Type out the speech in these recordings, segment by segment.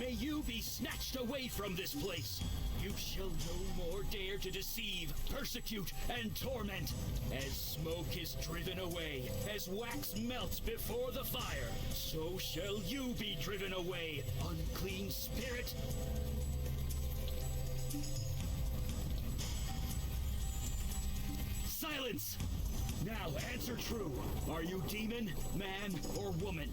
May you be snatched away from this place. You shall no more dare to deceive, persecute, and torment. As smoke is driven away, as wax melts before the fire, so shall you be driven away, unclean spirit. Silence! Now answer true. Are you demon, man, or woman?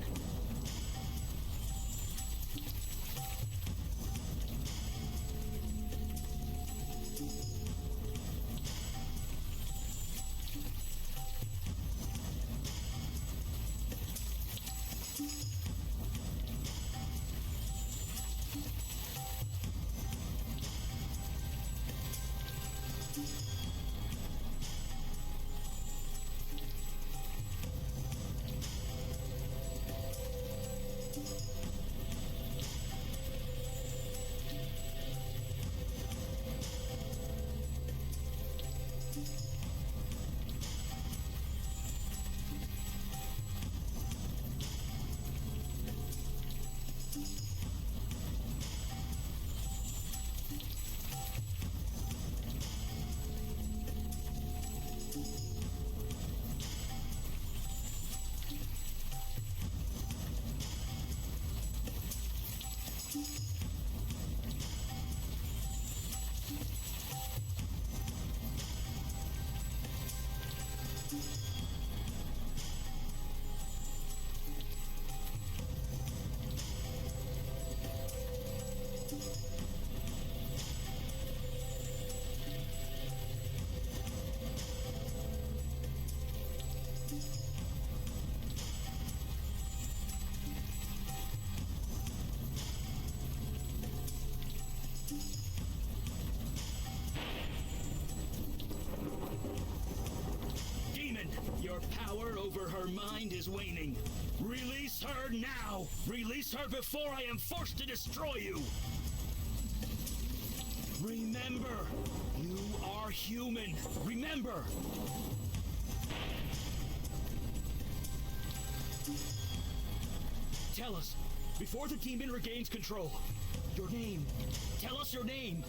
Your power over her mind is waning. Release her now! Release her before I am forced to destroy you! Remember, you are human. Remember! Tell us, before the demon regains control, your name. Tell us your name.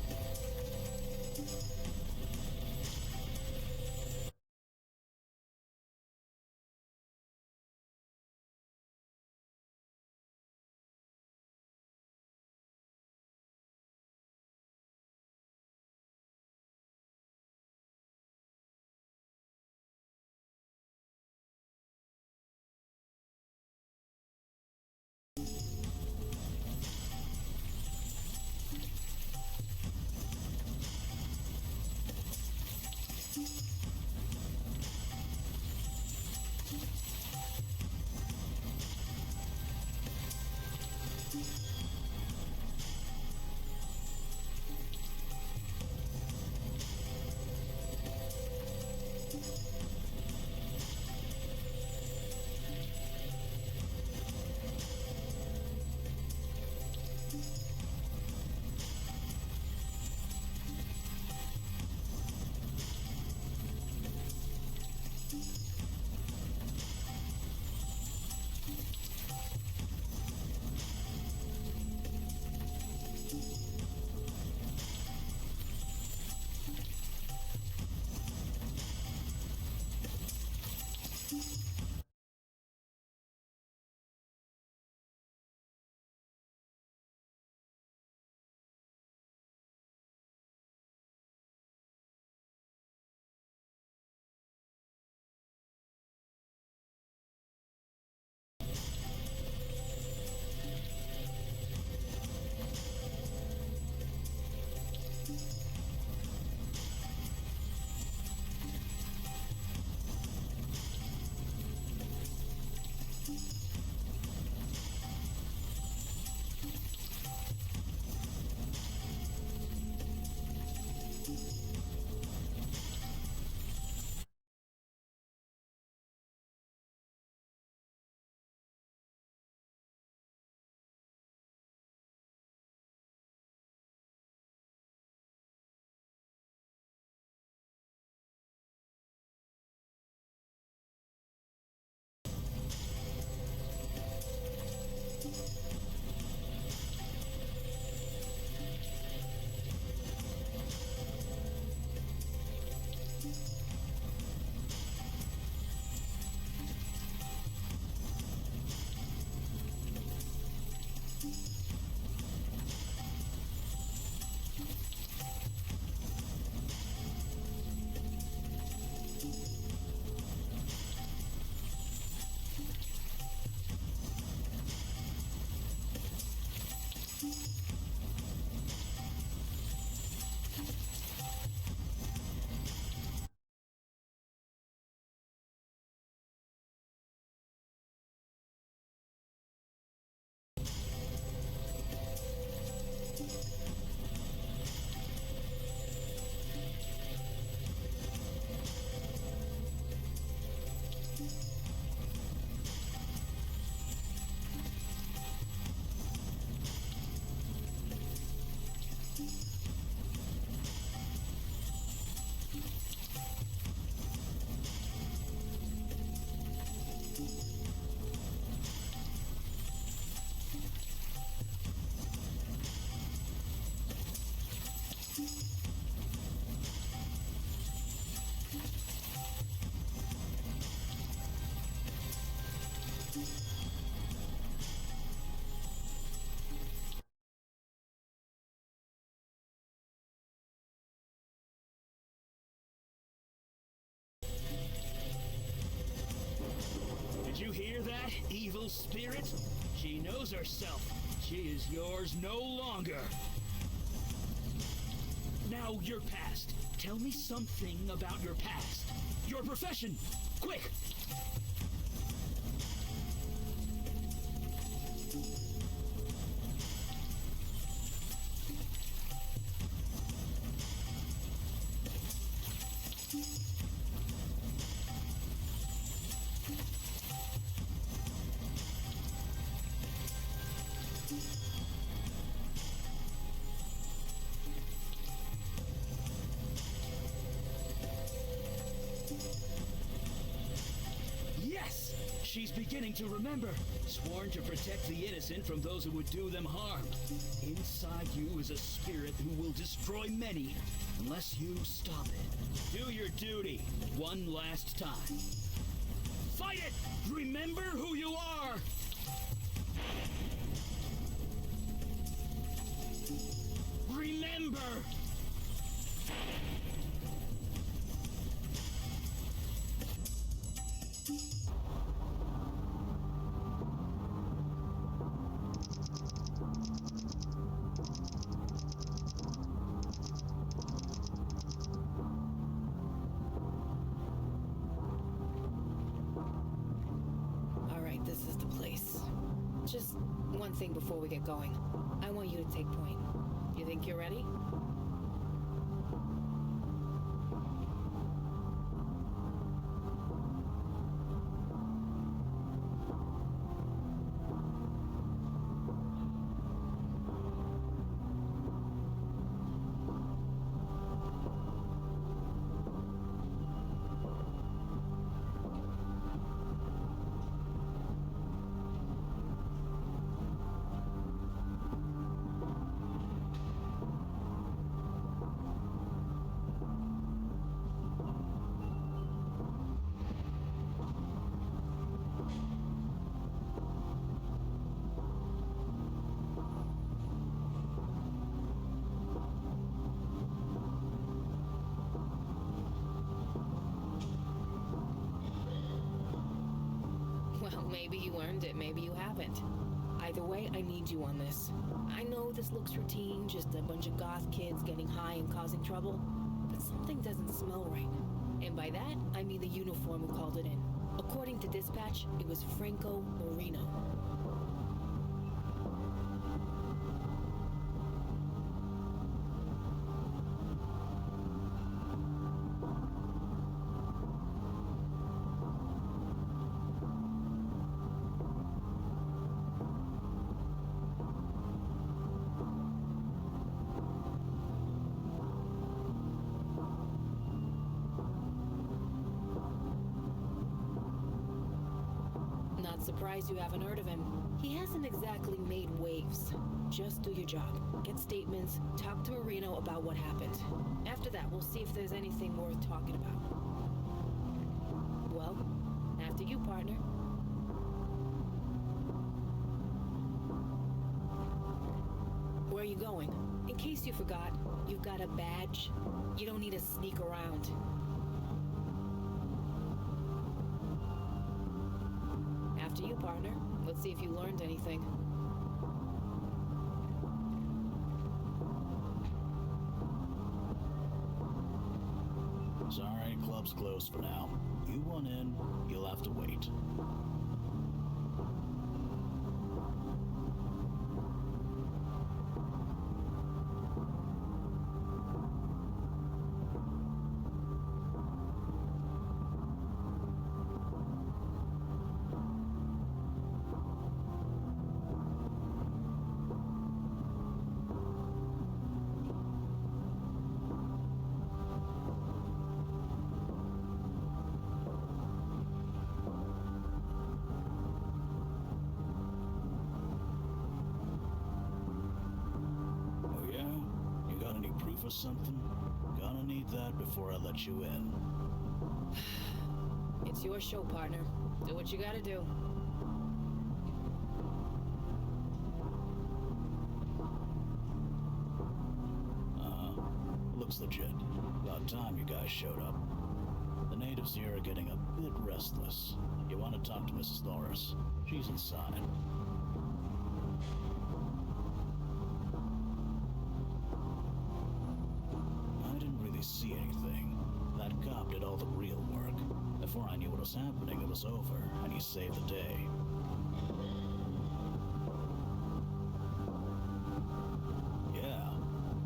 Did you hear that, evil spirit? She knows herself. She is yours no longer. Now, your past. Tell me something about your past. Your profession. Quick! She's beginning to remember. Sworn to protect the innocent from those who would do them harm. Inside you is a spirit who will destroy many unless you stop it. Do your duty one last time. Fight it! Remember who you are! Remember! Alright, this is the place. Just one thing before we get going. I want you to take point. You think you're ready? Maybe you earned it, maybe you haven't. Either way, I need you on this. I know this looks routine, just a bunch of goth kids getting high and causing trouble, but something doesn't smell right. And by that, I mean the uniform who called it in. According to dispatch, it was Franco Marino. Surprised you haven't heard of him. He hasn't exactly made waves. Just do your job. Get statements, talk to Marino about what happened. After that, we'll see if there's anything worth talking about. Well, after you, partner. Where are you going? In case you forgot, you've got a badge. You don't need to sneak around. After you, partner. Let's see if you learned anything. Sorry, club's closed for now. You want in, you'll have to wait. For something? Gonna need that before I let you in. It's your show, partner. Do what you gotta do. Looks legit. About time you guys showed up. The natives here are getting a bit restless. You want to talk to Mrs. Norris? She's inside. See anything. That cop did all the real work. Before I knew what was happening, it was over, and he saved the day. Yeah,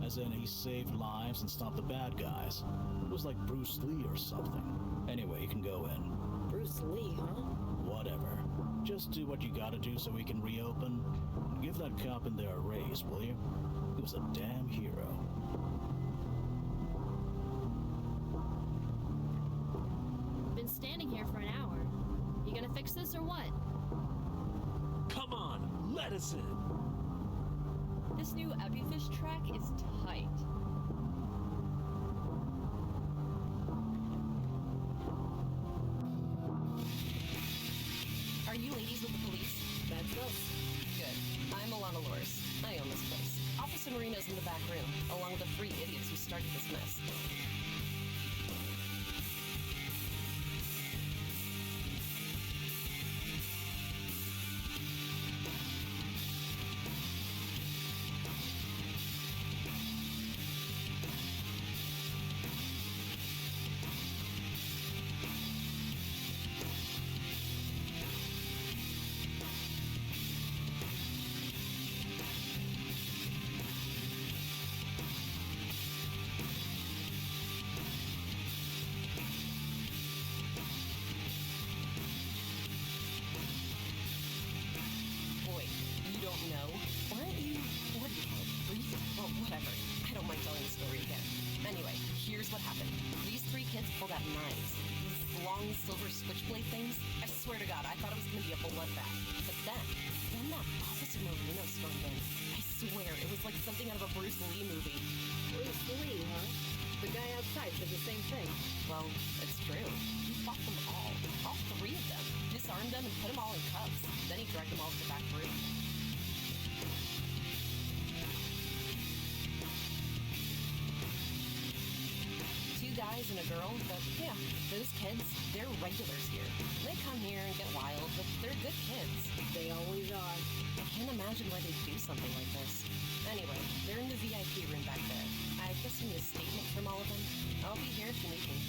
as in he saved lives and stopped the bad guys. It was like Bruce Lee or something. Anyway, you can go in. Bruce Lee, huh? Whatever. Just do what you gotta do so we can reopen. Give that cop in there a raise, will you? He was a damn hero. Been standing here for an hour. You You gonna fix this or what? Come on, let us in. This new Epifish track is tight. Are you ladies with the police? That's us. Good. I'm Alana Loris. I own this place. Officer Marino's in the back room, along with the 3 idiots who started this mess. Silver switchblade things? I swear to God, I thought it was gonna be a bloodbath. But then that Officer Marino stormed in. I swear, it was like something out of a Bruce Lee movie. Bruce Lee, huh? The guy outside said the same thing. Well, it's true. He fought them all 3 of them. Disarmed them and put them all in cuffs. Then he dragged them all to the back room. Guys and a girl, but yeah, those kids, they're regulars here. They come here and get wild, but they're good kids. They always are. I can't imagine why they'd do something like this. Anyway, they're in the VIP room back there. I guess you need a statement from all of them. I'll be here if you need me.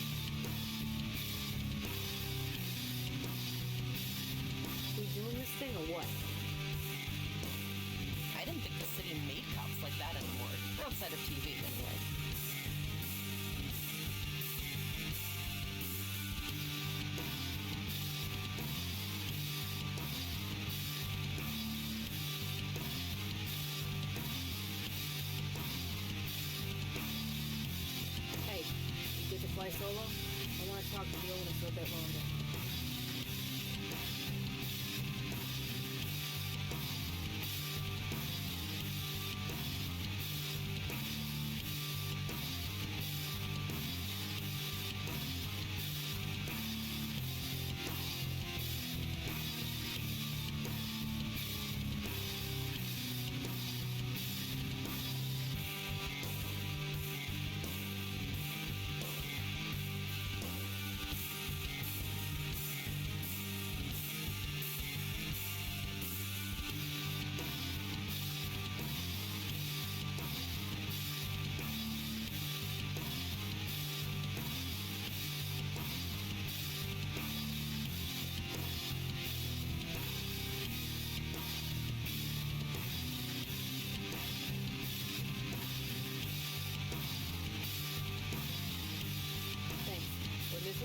We doing this thing or what? I didn't think the city made cops like that anymore. Outside of TV, anyway. Fly solo? I want to talk to the owner for a bit longer.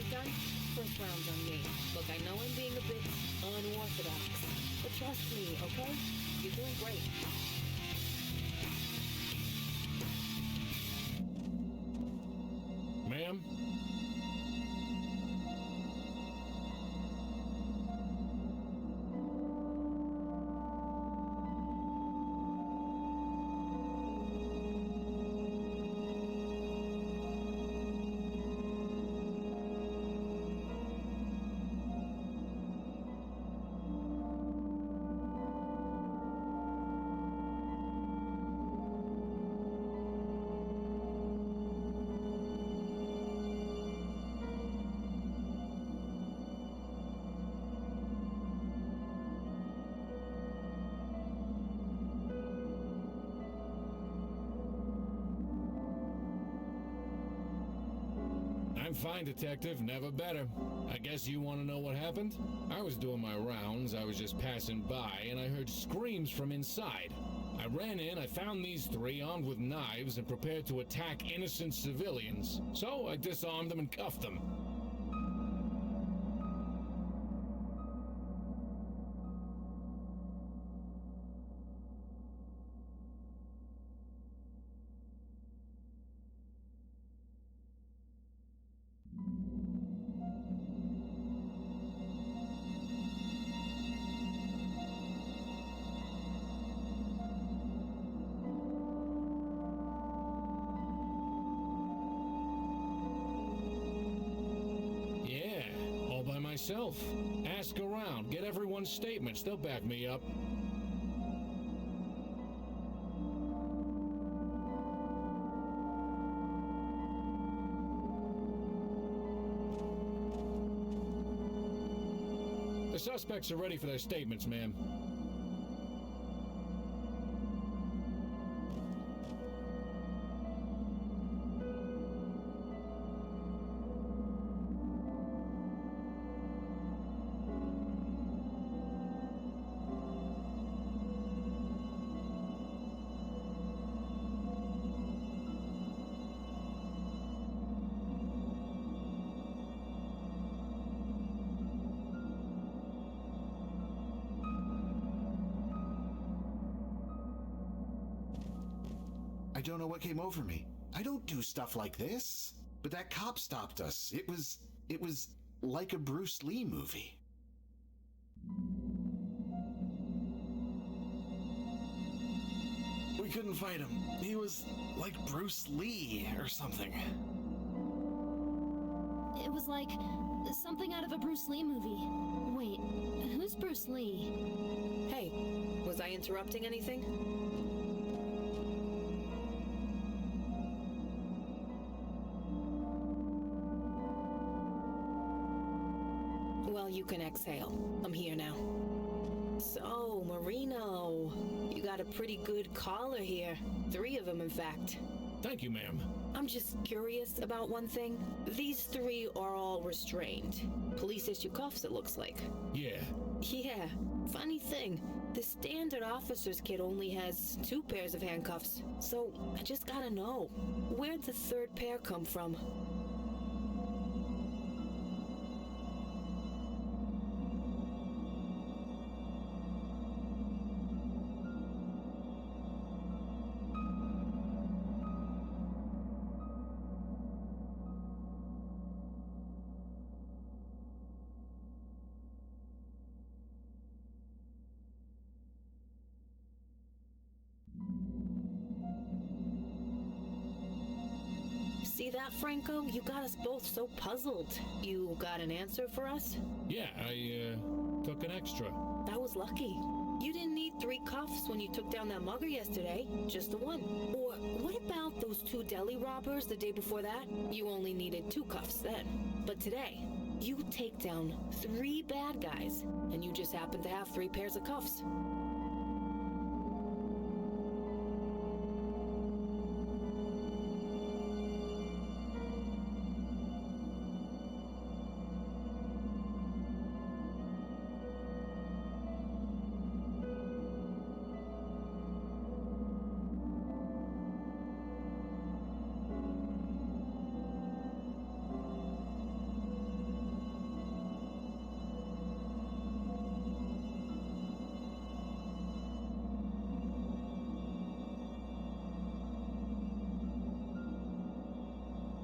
Done? First round's on me. Look, I know I'm being a bit unorthodox, but trust me, okay? You're doing great. Ma'am? I'm fine, Detective. Never better. I guess you want to know what happened? I was doing my rounds. I was just passing by, and I heard screams from inside. I ran in, I found these 3 armed with knives and prepared to attack innocent civilians. So I disarmed them and cuffed them. myself. Ask around, get everyone's statements, they'll back me up. The suspects are ready for their statements, ma'am. I don't know what came over me. I don't do stuff like this. But that cop stopped us. It was like a Bruce Lee movie. We couldn't fight him. He was like Bruce Lee or something. It was like something out of a Bruce Lee movie. Wait, who's Bruce Lee? Hey, was I interrupting anything? Well, you can exhale. I'm here now. So, Marino, you got a pretty good caller here. 3 of them, in fact. Thank you, ma'am. I'm just curious about one thing. These 3 are all restrained. Police issue cuffs, it looks like. Yeah. Yeah, funny thing. The standard officer's kit only has 2 pairs of handcuffs. So, I just gotta know, where'd the 3rd pair come from? See that, Franco? You got us both so puzzled. You got an answer for us? Yeah, I took an extra. That was lucky. You didn't need 3 cuffs when you took down that mugger yesterday, just the 1. Or what about those 2 deli robbers the day before that? You only needed 2 cuffs then. But today, you take down 3 bad guys, and you just happen to have 3 pairs of cuffs.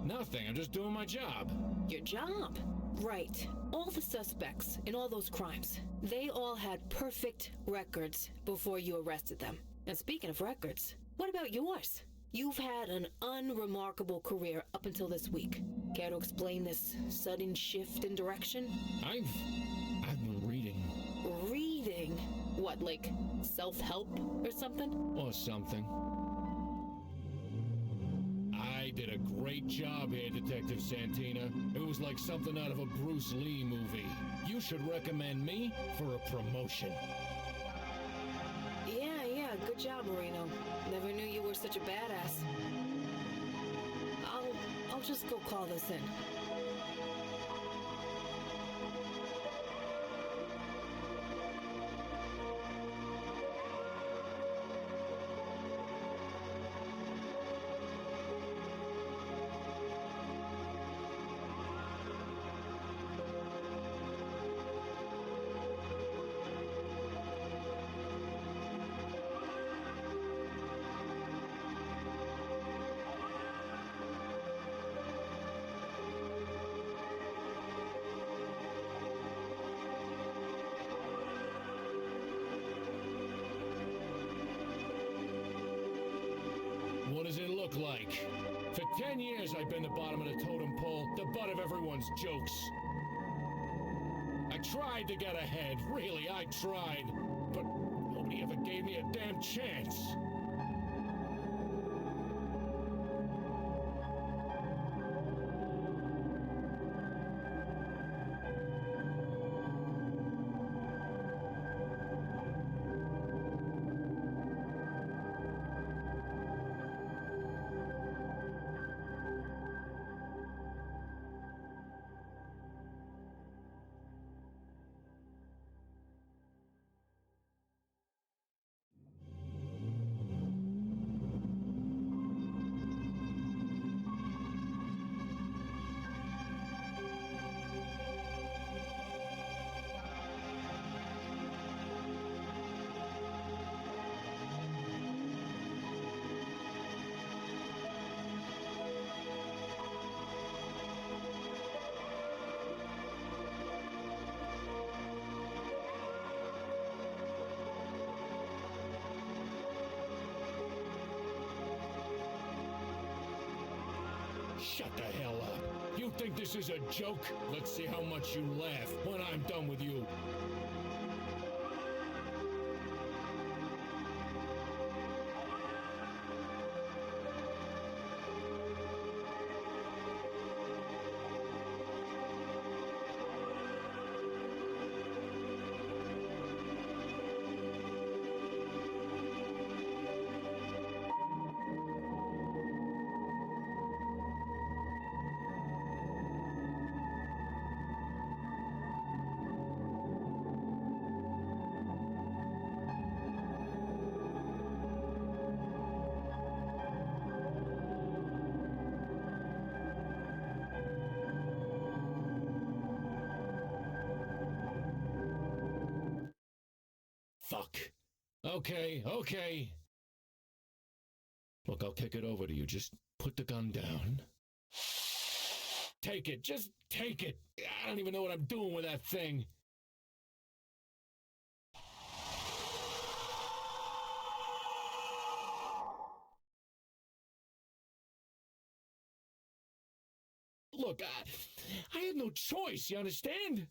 Nothing, I'm just doing my job. Your job? Right. All the suspects in all those crimes, they all had perfect records before you arrested them. And speaking of records, what about yours? You've had an unremarkable career up until this week. Care to explain this sudden shift in direction? I've been reading. Reading? What, like self-help or something? Or something. I did a great job here, Detective Santina. It was like something out of a Bruce Lee movie. You should recommend me for a promotion. Yeah, good job, Marino. Never knew you were such a badass. I'll just go call this in. What does it look like? For 10 years I've been the bottom of the totem pole, the butt of everyone's jokes. I tried to get ahead. Really, I tried. But nobody ever gave me a damn chance. Shut the hell up. You think this is a joke? Let's see how much you laugh when I'm done with you. Fuck. Okay. Look, I'll kick it over to you. Just put the gun down. Take it. Just take it. I don't even know what I'm doing with that thing. Look, I had no choice, you understand?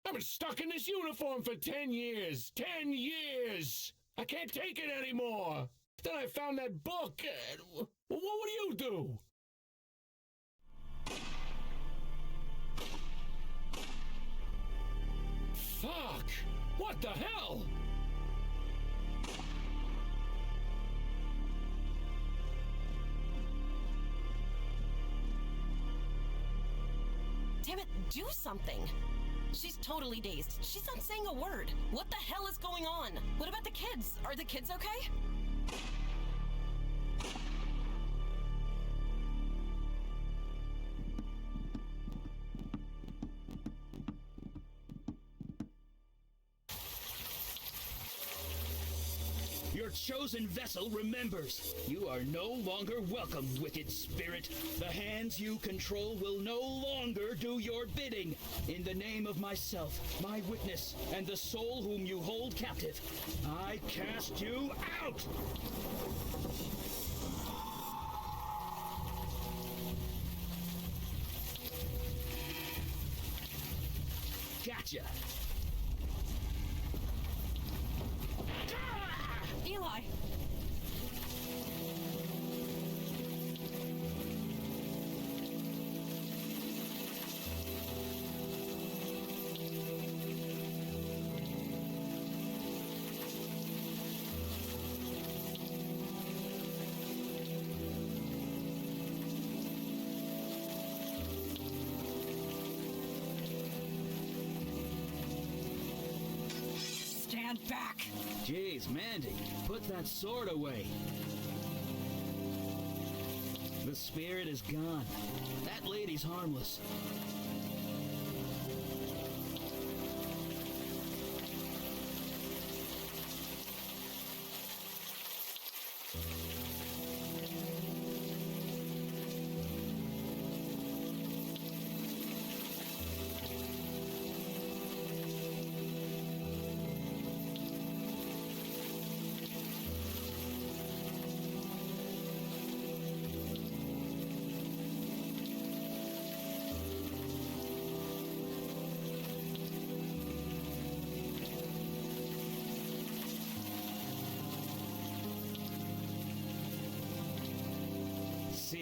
I've been stuck in this uniform for 10 years. 10 years! I can't take it anymore. Then I found that book. What would you do? Fuck! What the hell? Damn it, do something! She's totally dazed. She's not saying a word. What the hell is going on? What about the kids? Are the kids okay? Your chosen vessel remembers. You are no longer welcome, wicked spirit. The hands you control will no longer do your bidding. In the name of myself, my witness, and the soul whom you hold captive, I cast you out! Gotcha! Eli! Stand back! Jeez, Mandy, put that sword away. The spirit is gone. That lady's harmless.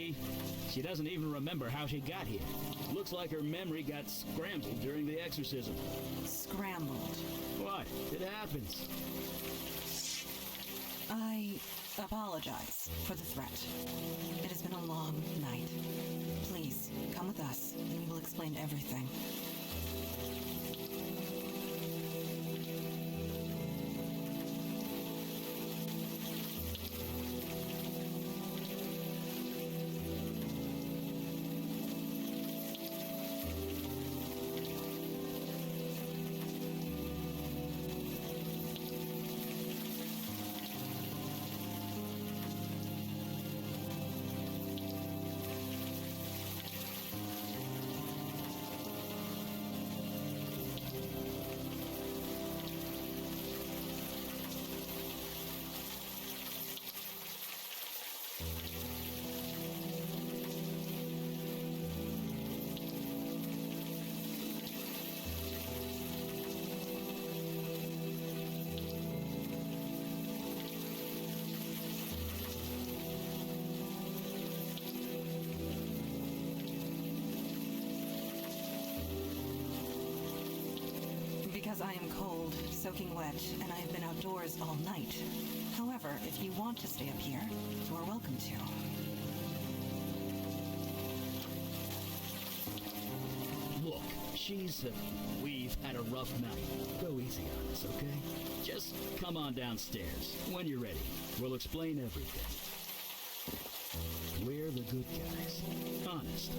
See? She doesn't even remember how she got here. Looks like her memory got scrambled during the exorcism. Scrambled. What? It happens. I apologize for the threat. It has been a long night. Please, come with us, and we will explain everything. Because I am cold, soaking wet, and I have been outdoors all night. However, if you want to stay up here, you are welcome to. Look, we've had a rough night. Go easy on us, okay? Just come on downstairs. When you're ready, we'll explain everything. We're the good guys. Honest.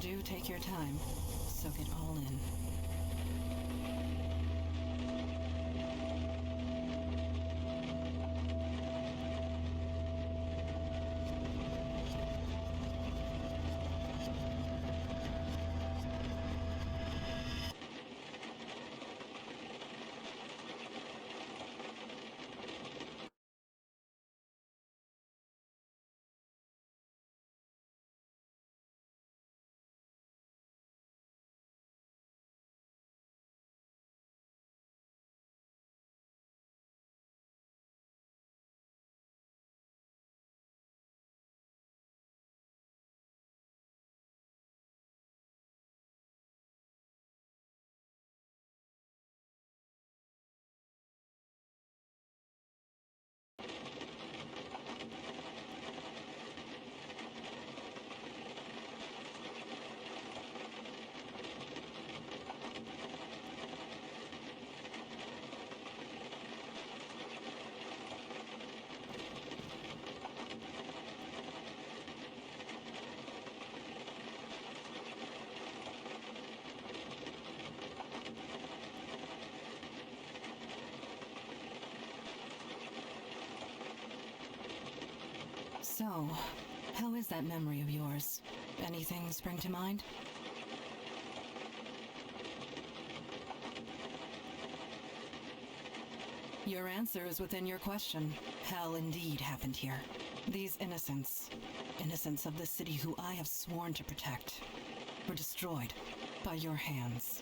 Do take your time. Soak it all in. So, how is that memory of yours? Anything spring to mind? Your answer is within your question. Hell indeed happened here. These innocents of the city who I have sworn to protect, were destroyed by your hands.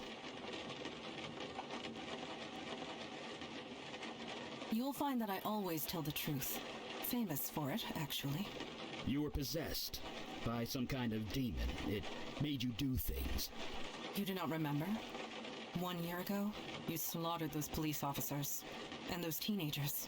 You'll find that I always tell the truth. Famous for it, actually. You were possessed by some kind of demon. It made you do things. You do not remember? 1 year ago, you slaughtered those police officers and those teenagers.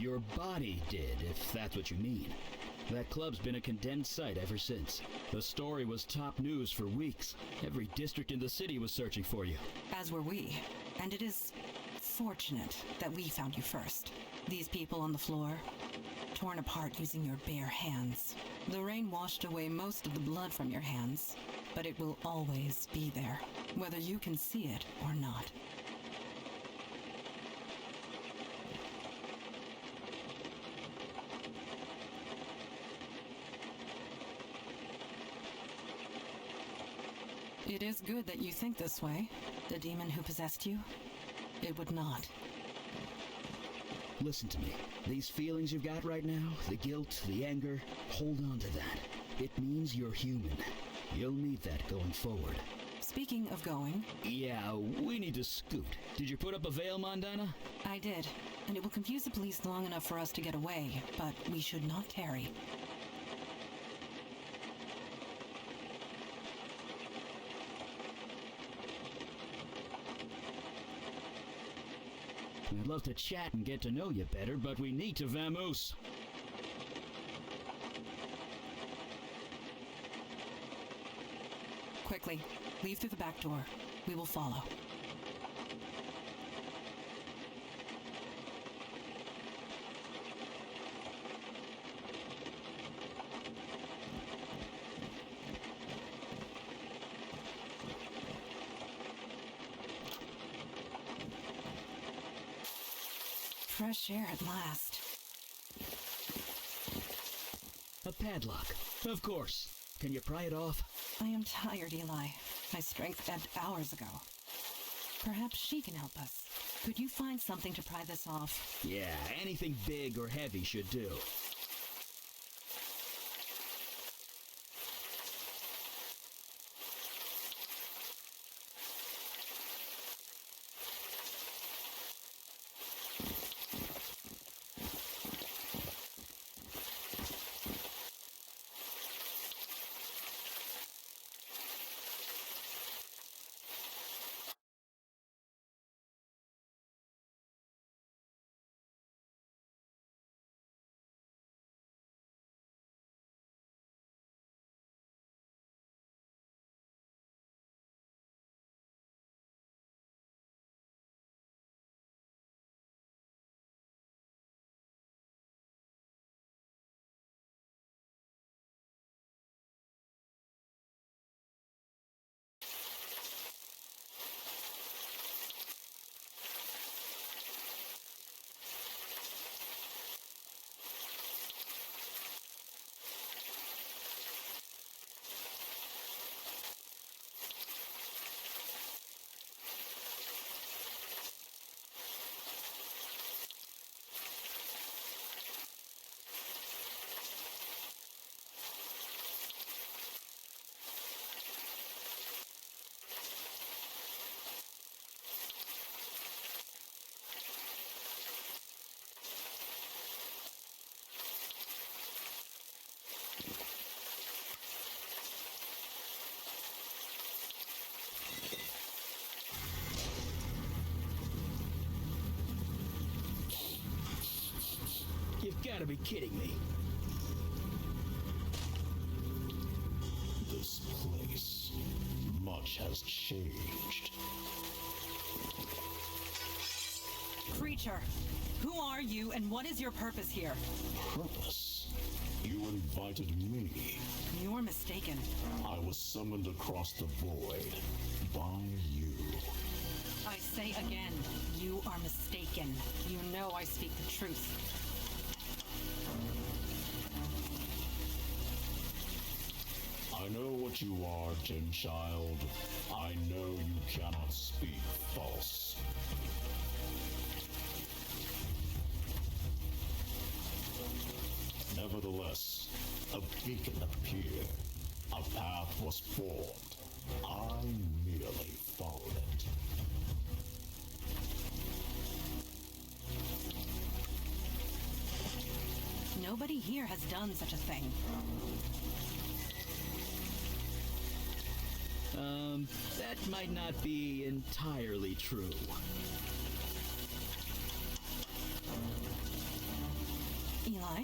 Your body did, if that's what you mean. That club's been a condemned site ever since. The story was top news for weeks. Every district in the city was searching for you. As were we. And it is fortunate that we found you first. These people on the floor, torn apart using your bare hands. The rain washed away most of the blood from your hands, but it will always be there, whether you can see it or not. It is good that you think this way. The demon who possessed you, it would not. Listen to me. These feelings you've got right now, the guilt, the anger, hold on to that. It means you're human. You'll need that going forward. Speaking of going... Yeah, we need to scoot. Did you put up a veil, Mondana? I did, and it will confuse the police long enough for us to get away, but we should not tarry. I'd love to chat and get to know you better, but we need to vamoose. Quickly, leave through the back door. We will follow. Fresh air at last. A padlock. Of course. Can you pry it off? I am tired, Eli. My strength ebbed hours ago. Perhaps she can help us. Could you find something to pry this off? Yeah, anything big or heavy should do. You've got to be kidding me. This place, much has changed. Creature, who are you and what is your purpose here? Purpose? You invited me. You're mistaken. I was summoned across the void by you. I say again, you are mistaken. You know I speak the truth. I know what you are, Tin Child. I know you cannot speak false. Nevertheless, a beacon appeared. A path was formed. I merely followed it. Nobody here has done such a thing. That might not be entirely true. Eli?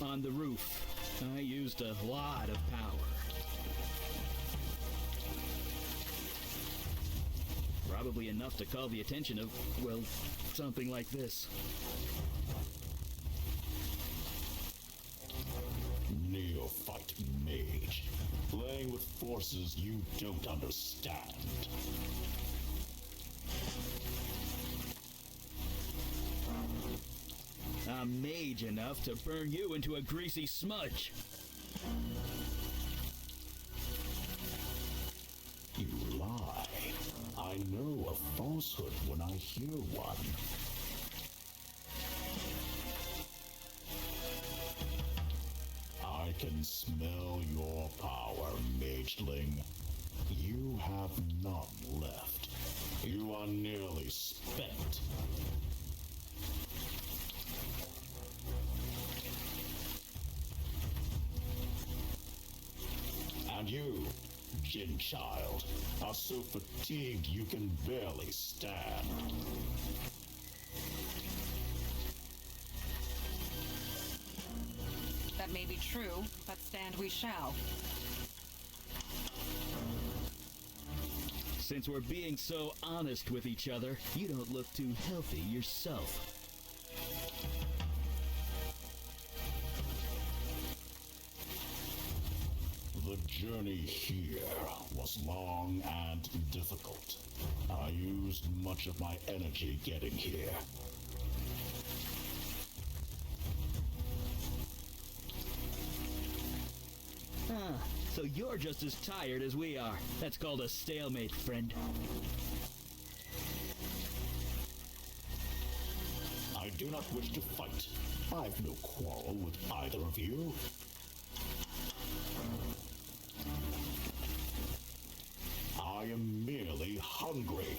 On the roof, I used a lot of power. Probably enough to call the attention of, well, something like this. Neophyte mage, playing with forces you don't understand. I'm mage enough to burn you into a greasy smudge. You lie. I know a falsehood when I hear one. I can smell your power, mageling. You have none left. You are nearly spent. And you, Jin child, are so fatigued you can barely stand. That may be true, but stand we shall. Since we're being so honest with each other, you don't look too healthy yourself. The journey here was long and difficult. I used much of my energy getting here. So you're just as tired as we are. That's called a stalemate, friend. I do not wish to fight. I've no quarrel with either of you. I am merely hungry.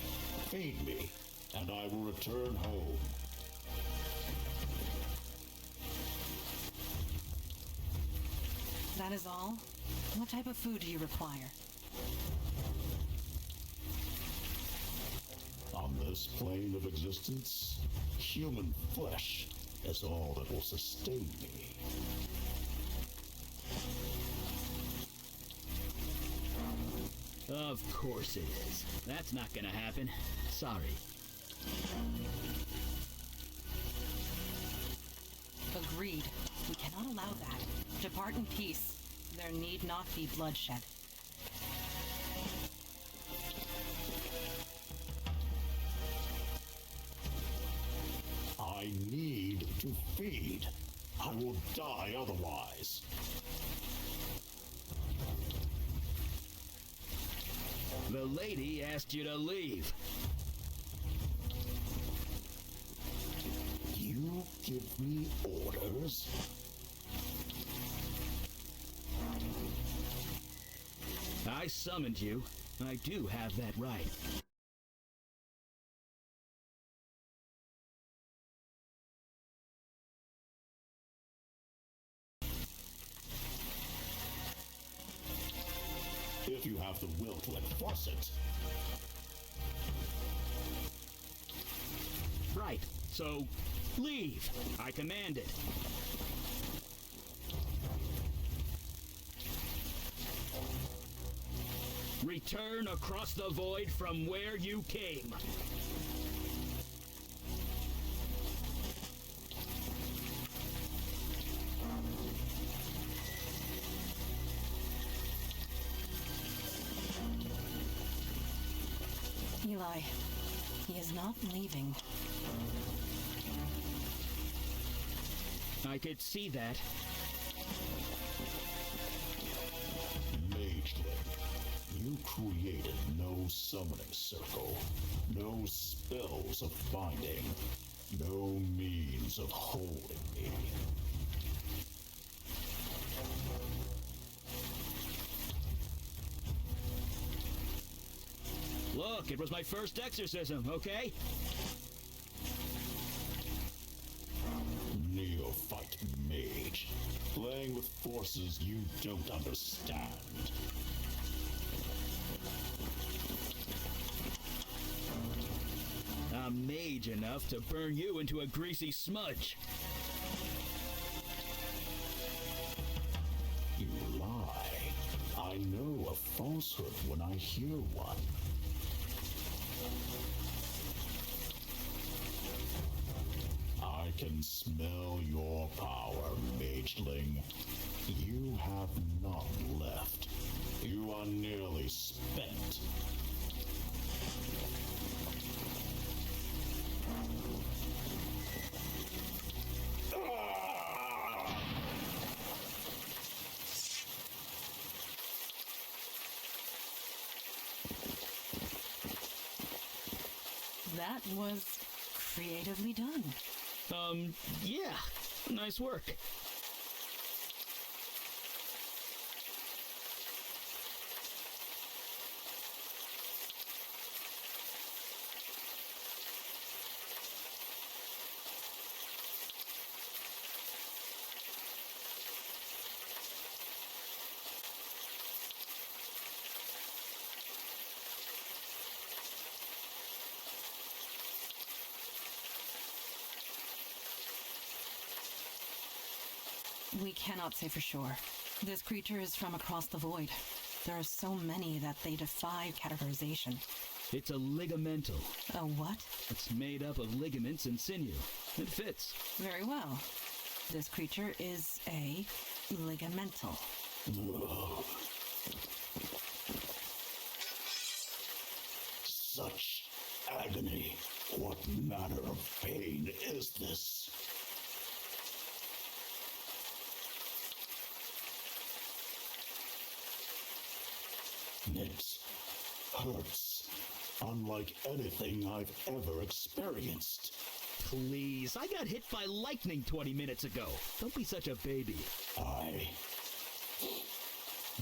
Feed me, and I will return home. That is all? What type of food do you require? On this plane of existence, human flesh is all that will sustain me. Of course it is. That's not gonna happen. Sorry. Agreed. We cannot allow that. Depart in peace. There need not be bloodshed. I need to feed. I will die otherwise. The lady asked you to leave. You give me orders? I summoned you. I do have that right. If you have the will to enforce it. Right. So, leave. I command it. Return across the void from where you came. Eli, he is not leaving. I could see that. Mageling, you created no summoning circle, no spells of binding, no means of holding me. Look, it was my first exorcism, okay? Neophyte mage, playing with forces you don't understand. I'm mage enough to burn you into a greasy smudge. You lie. I know a falsehood when I hear one. I can smell your power, mageling. You have none left. You are nearly spent. That was creatively done. Yeah. Nice work. We cannot say for sure. This creature is from across the void. There are so many that they defy categorization. It's a ligamental. A what? It's made up of ligaments and sinew. It fits. Very well. This creature is a ligamental. Such agony. What manner of pain is this? It hurts, unlike anything I've ever experienced. Please, I got hit by lightning 20 minutes ago. Don't be such a baby.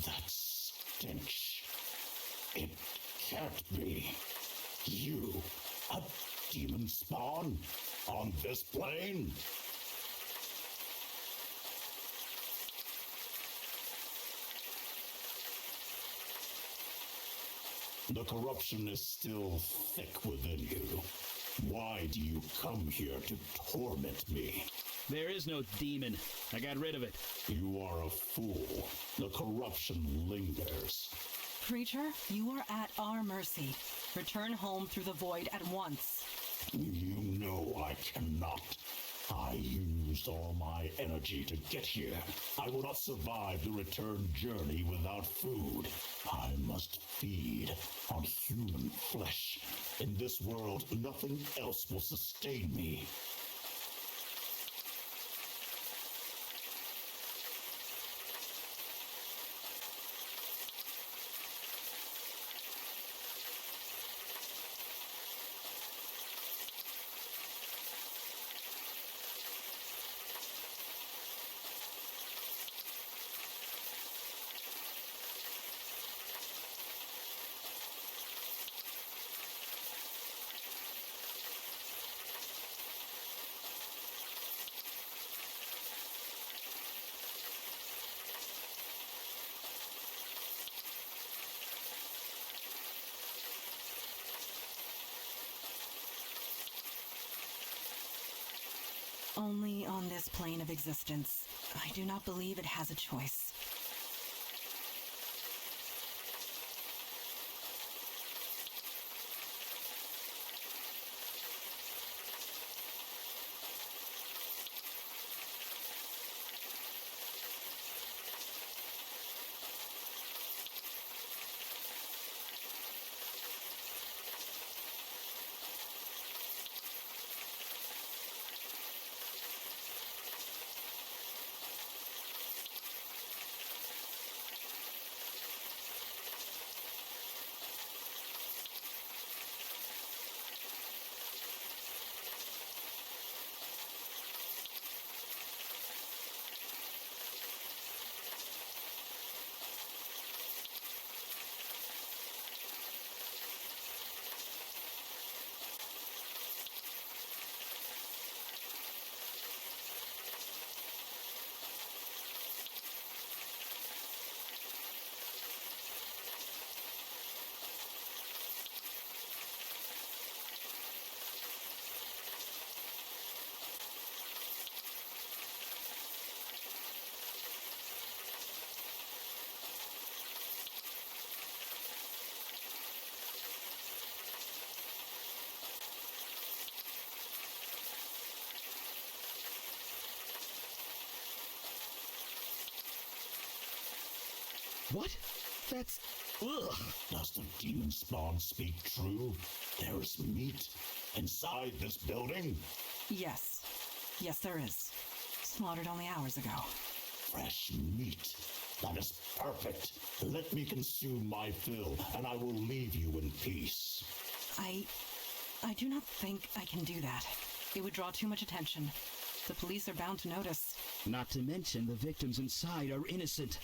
That stench. It can't be. You, a demon spawn, on this plane? The corruption is still thick within you. Why do you come here to torment me? There is no demon. I got rid of it. You are a fool. The corruption lingers. Creature, you are at our mercy. Return home through the void at once. You know I cannot. I used all my energy to get here. I will not survive the return journey without food. I must feed on human flesh. In this world, nothing else will sustain me. Only on this plane of existence. I do not believe it has a choice. What? That's... Ugh. Does the demon spawn speak true? There is meat inside this building? Yes. Yes, there is. Slaughtered only hours ago. Fresh meat. That is perfect. Let me consume my fill, and I will leave you in peace. I do not think I can do that. It would draw too much attention. The police are bound to notice. Not to mention the victims inside are innocent.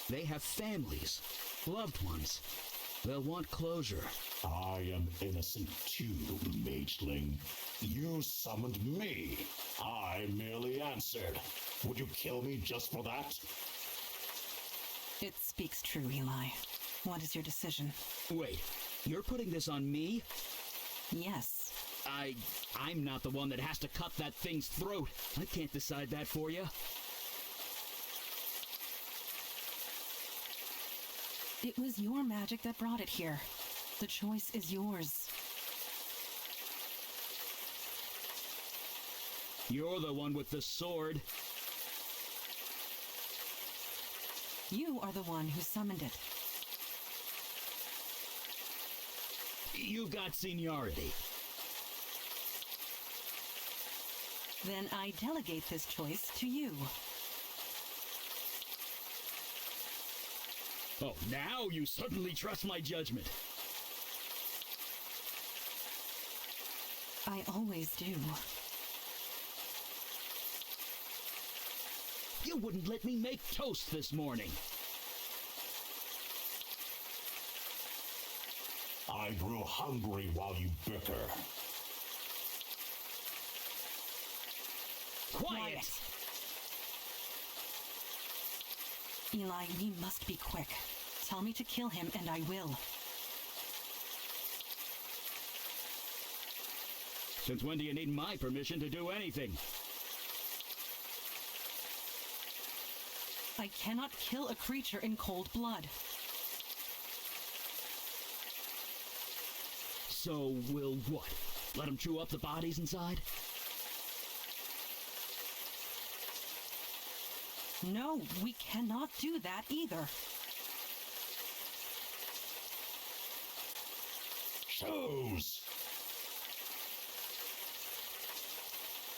They have families, loved ones. They'll want closure. I am innocent too, mageling. You summoned me. I merely answered. Would you kill me just for that? It speaks true, Eli. What is your decision? Wait, you're putting this on me? Yes. I'm not the one that has to cut that thing's throat. I can't decide that for you. It was your magic that brought it here. The choice is yours. You're the one with the sword. You are the one who summoned it. You've got seniority. Then I delegate this choice to you. Oh, now you suddenly trust my judgment. I always do. You wouldn't let me make toast this morning. I grew hungry while you bicker. Quiet! Eli, we must be quick. Tell me to kill him and I will. Since when do you need my permission to do anything? I cannot kill a creature in cold blood. So we'll what? Let him chew up the bodies inside? No, we cannot do that either. Choose!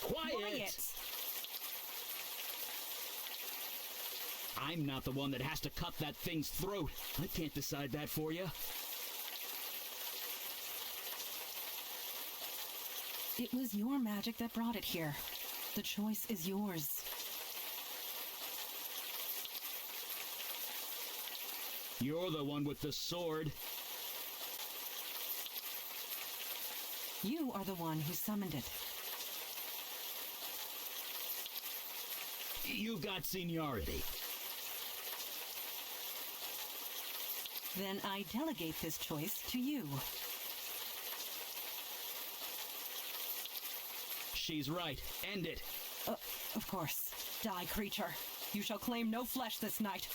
Quiet! I'm not the one that has to cut that thing's throat. I can't decide that for you. It was your magic that brought it here. The choice is yours. You're the one with the sword. You are the one who summoned it. You've got seniority. Then I delegate this choice to you. She's right. End it. Of course. Die, creature. You shall claim no flesh this night.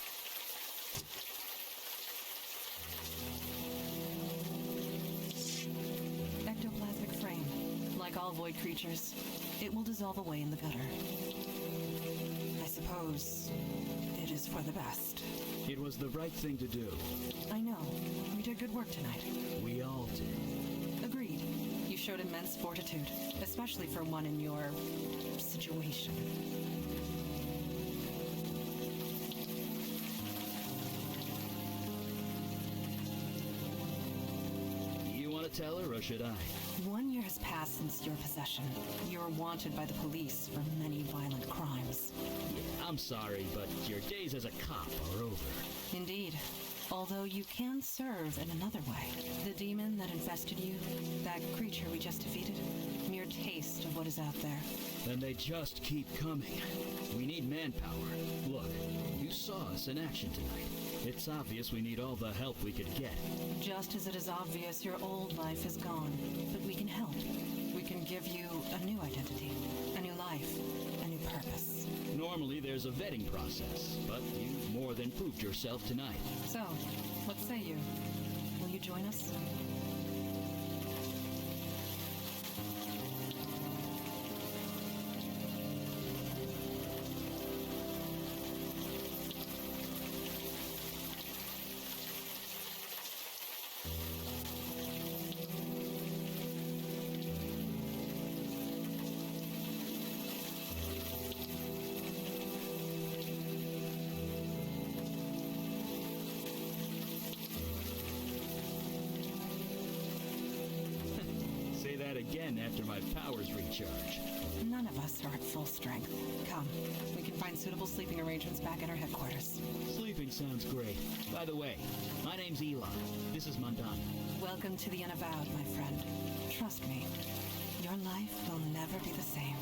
Ectoplasmic frame. Like all void creatures, it will dissolve away in the gutter. I suppose it is for the best. It was the right thing to do. I know. We did good work tonight. We all did. Agreed. You showed immense fortitude, especially for one in your situation. You want to tell her, or should I? 1 year has passed since your possession. You're wanted by the police for many violent crimes. Yeah, I'm sorry, but your days as a cop are over. Indeed. Although you can serve in another way. The demon that infested you, that creature we just defeated, mere taste of what is out there. And they just keep coming. We need manpower. Look, you saw us in action tonight. It's obvious we need all the help we could get. Just as it is obvious your old life is gone, but we can help. We can give you a new identity, a new life, a new purpose. Normally there's a vetting process, but you've more than proved yourself tonight. So, what say you? Will you join us? that again after my powers recharge. None of us are at full strength. Come, we can find suitable sleeping arrangements back at our headquarters. Sleeping sounds great. By the way, my name's Eli. This is Montana. Welcome to the Unavowed, my friend. Trust me, your life will never be the same.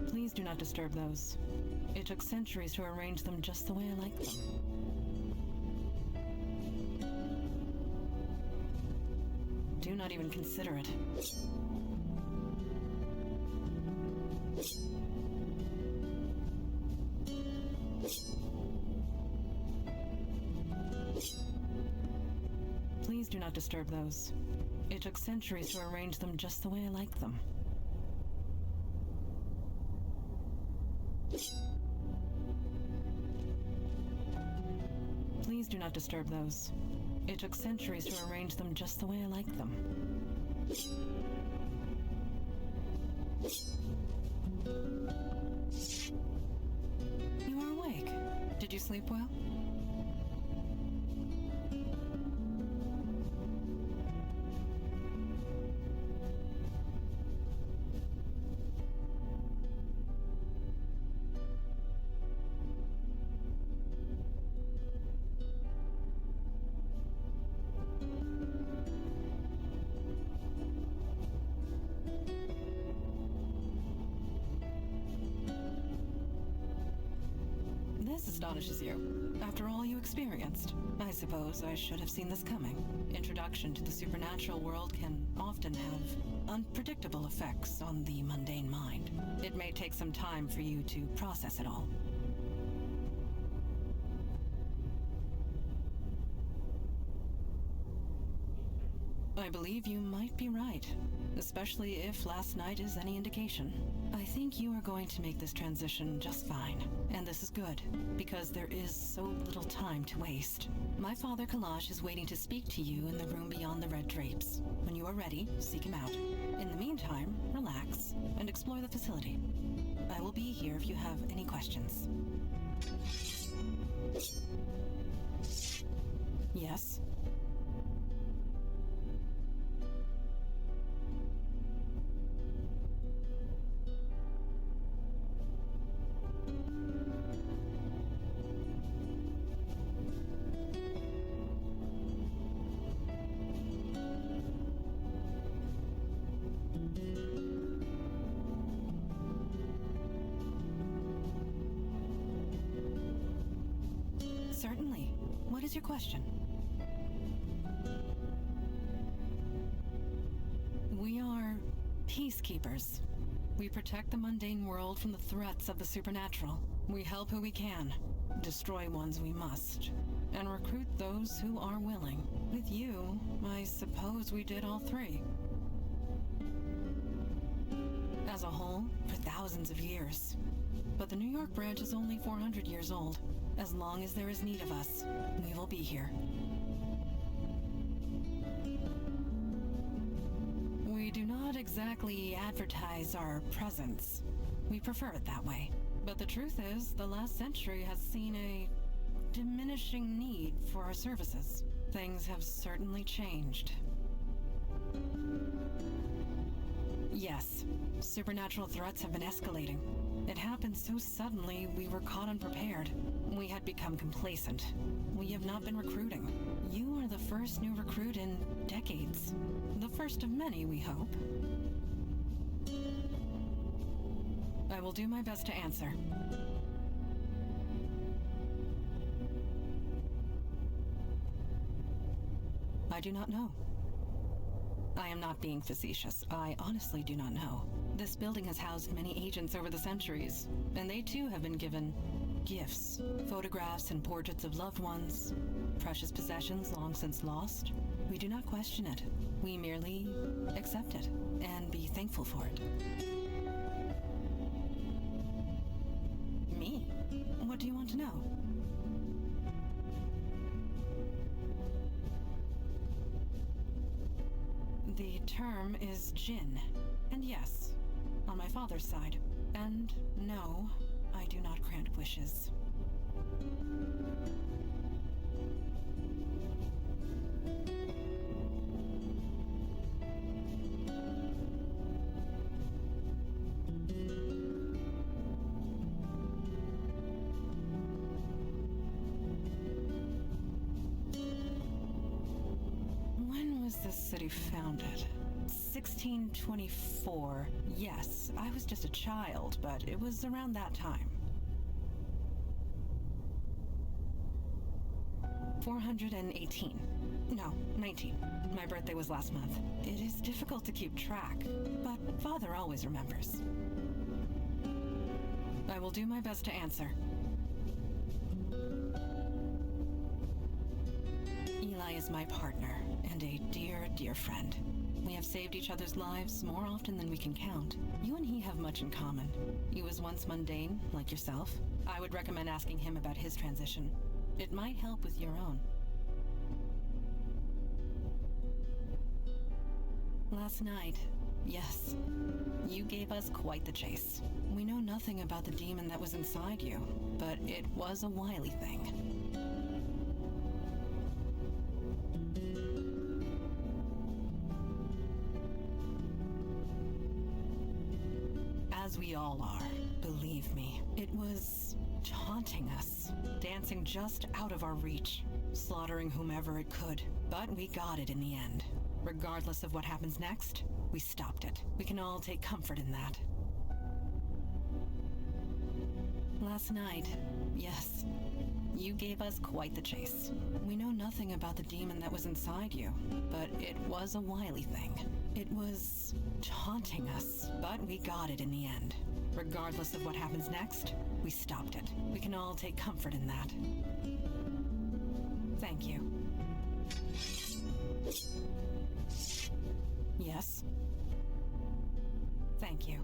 Please do not disturb those. It took centuries to arrange them just the way I like them. Do not even consider it. Please do not disturb those. It took centuries to arrange them just the way I like them. Please do not disturb those. It took centuries to arrange them just the way I like them. You are awake. Did you sleep well? This astonishes you. After all you experienced, I suppose I should have seen this coming. Introduction to the supernatural world can often have unpredictable effects on the mundane mind. It may take some time for you to process it all. I believe you might be right, especially if last night is any indication. I think you are going to make this transition just fine, and this is good, because there is so little time to waste. My father Kalash is waiting to speak to you in the room beyond the red drapes. When you are ready, seek him out. In the meantime, relax and explore the facility. I will be here if you have any questions. Yes? Certainly. What is your question? We are peacekeepers. We protect the mundane world from the threats of the supernatural. We help who we can, destroy ones we must, and recruit those who are willing. With you, I suppose we did all three. As a whole, for thousands of years. But the New York branch is only 400 years old. As long as there is need of us, we will be here. We do not exactly advertise our presence. We prefer it that way. But the truth is, the last century has seen a diminishing need for our services. Things have certainly changed. Yes, supernatural threats have been escalating. It happened so suddenly, we were caught unprepared. We had become complacent. We have not been recruiting. You are the first new recruit in decades. The first of many, we hope. I will do my best to answer. I do not know. I am not being facetious. I honestly do not know. This building has housed many agents over the centuries, and they too have been given gifts, photographs and portraits of loved ones, precious possessions long since lost. We do not question it. We merely accept it and be thankful for it. Me? What do you want to know? The term is jinn, and yes, on my father's side. And no, I do not grant wishes. When was this city founded? 1624. Yes, I was just a child, but it was around that time. 418. No, 19. My birthday was last month. It is difficult to keep track, but Father always remembers. I will do my best to answer. Eli is my partner, and a dear, dear friend. We have saved each other's lives more often than we can count. You and he have much in common. He was once mundane, like yourself. I would recommend asking him about his transition. It might help with your own. Last night, yes, you gave us quite the chase. We know nothing about the demon that was inside you, but it was a wily thing. As we all are, believe me. It was taunting us, dancing just out of our reach, slaughtering whomever it could. But we got it in the end. Regardless of what happens next, we stopped it. We can all take comfort in that. Last night, yes, you gave us quite the chase. We know nothing about the demon that was inside you, but it was a wily thing. It was taunting us, but we got it in the end. Regardless of what happens next, we stopped it. We can all take comfort in that. Thank you. Yes? Thank you.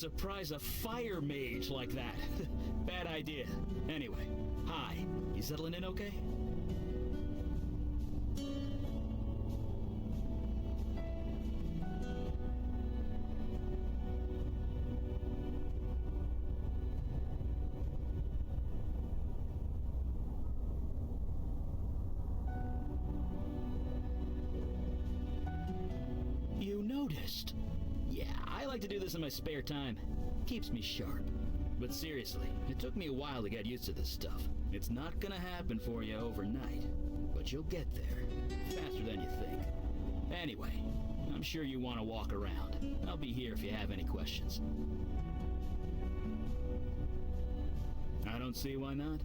surprise a fire mage like that. Bad idea. Anyway, hi. You settling in okay? You noticed? Yeah, I like to do this in my spare time. Keeps me sharp. But seriously, it took me a while to get used to this stuff. It's not gonna happen for you overnight, but you'll get there. Faster than you think. Anyway, I'm sure you want to walk around. I'll be here if you have any questions. I don't see why not.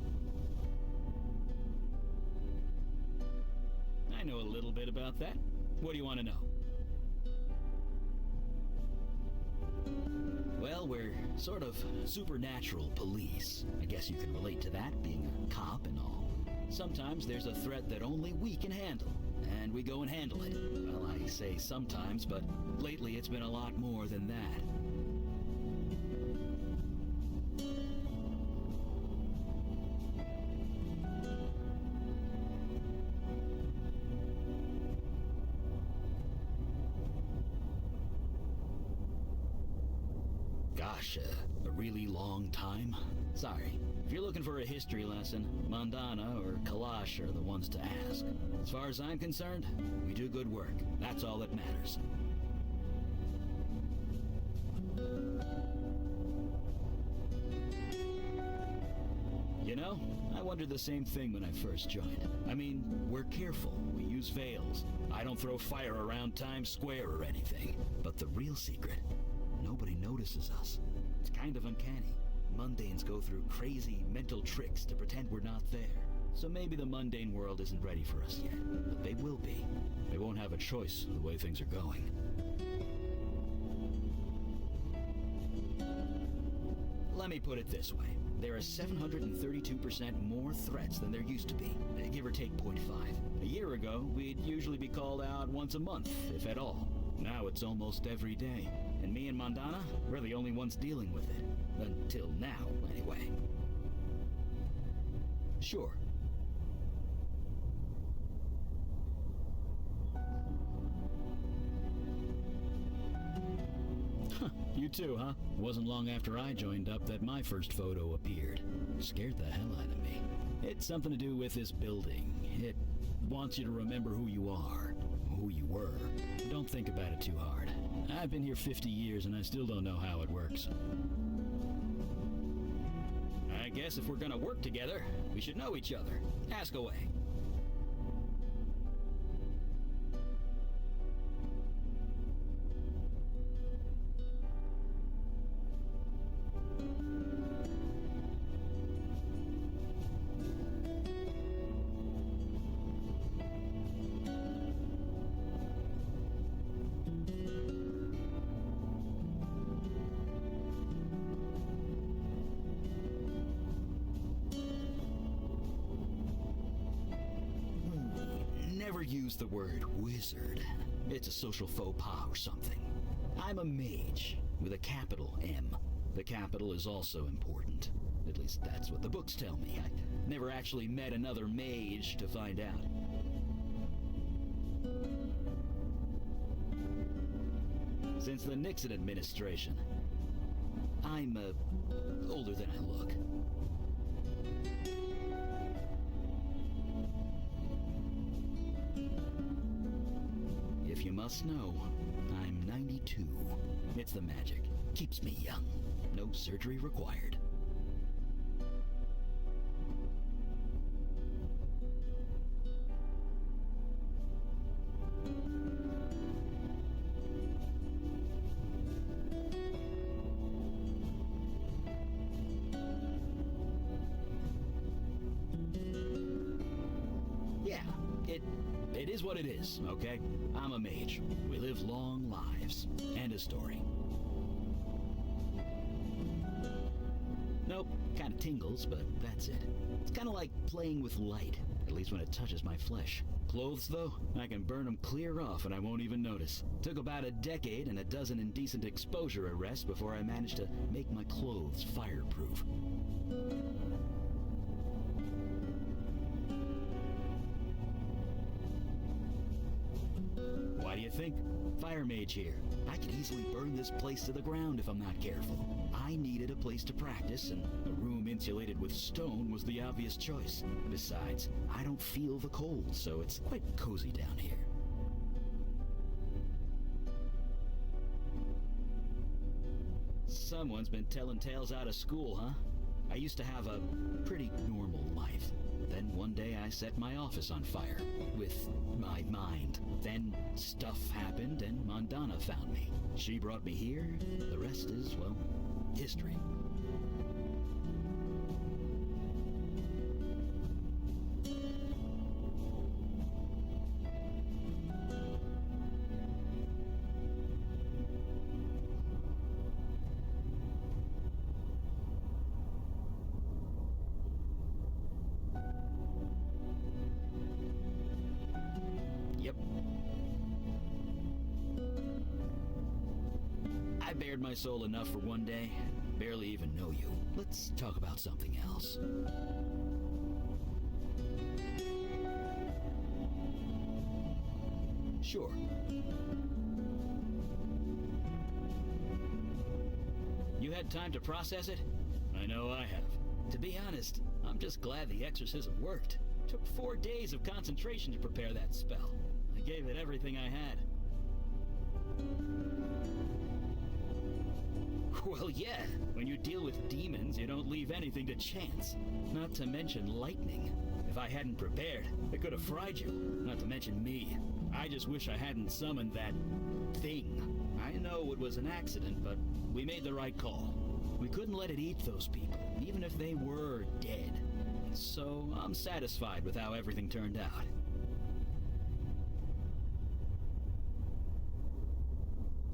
I know a little bit about that. What do you want to know? Well, we're sort of supernatural police. I guess you can relate to that, being a cop and all. Sometimes there's a threat that only we can handle, and we go and handle it. Well, I say sometimes, but lately it's been a lot more than that. Gosh, a really long time? Sorry. If you're looking for a history lesson, Mandana or Kalash are the ones to ask. As far as I'm concerned, we do good work. That's all that matters. You know, I wondered the same thing when I first joined. I mean, we're careful. We use veils. I don't throw fire around Times Square or anything. But the real secret, nobody notices us. It's kind of uncanny. Mundanes go through crazy mental tricks to pretend we're not there. So maybe the mundane world isn't ready for us yet. But they will be. They won't have a choice the way things are going. Let me put it this way. There are 732% more threats than there used to be, give or take 0.5. A year ago, we'd usually be called out once a month, if at all. Now it's almost every day. And me and Mandana, we're the only ones dealing with it. Until now, anyway. Sure. You too, huh? Wasn't long after I joined up that my first photo appeared. Scared the hell out of me. It's something to do with this building. It wants you to remember who you are, who you were. Don't think about it too hard. I've been here 50 years and I still don't know how it works. I guess if we're gonna work together, we should know each other. Ask away. Use the word wizard. It's a social faux pas or something. I'm a mage with a capital M. The capital is also important. At least that's what the books tell me. I never actually met another mage to find out. Since the Nixon administration, I'm older than I look. If you must know, I'm 92. It's the magic. Keeps me young. No surgery required. It is what it is, okay? I'm a mage. We live long lives. And a story. Nope, kind of tingles, but that's it. It's kind of like playing with light, at least when it touches my flesh. clothes, though, I can burn them clear off and I won't even notice. Took about a decade and a dozen indecent exposure arrests before I managed to make my clothes fireproof. Why do you think? Fire mage here. I could easily burn this place to the ground if I'm not careful. I needed a place to practice, and a room insulated with stone was the obvious choice. Besides, I don't feel the cold, so it's quite cozy down here. Someone's been telling tales out of school, huh? I used to have a pretty normal life. Then one day I set my office on fire. With my mind. Then stuff happened and Mandana found me. She brought me here. The rest is, well, history. Bared my soul enough for one day. Barely even know you. Let's talk about something else. Sure. You had time to process it? I know I have. To be honest, I'm just glad the exorcism worked. Took 4 days of concentration to prepare that spell. I gave it everything I had. Well, yeah. When you deal with demons, you don't leave anything to chance. Not to mention lightning. If I hadn't prepared, it could have fried you. Not to mention me. I just wish I hadn't summoned that thing. I know it was an accident, but we made the right call. We couldn't let it eat those people, even if they were dead. So I'm satisfied with how everything turned out.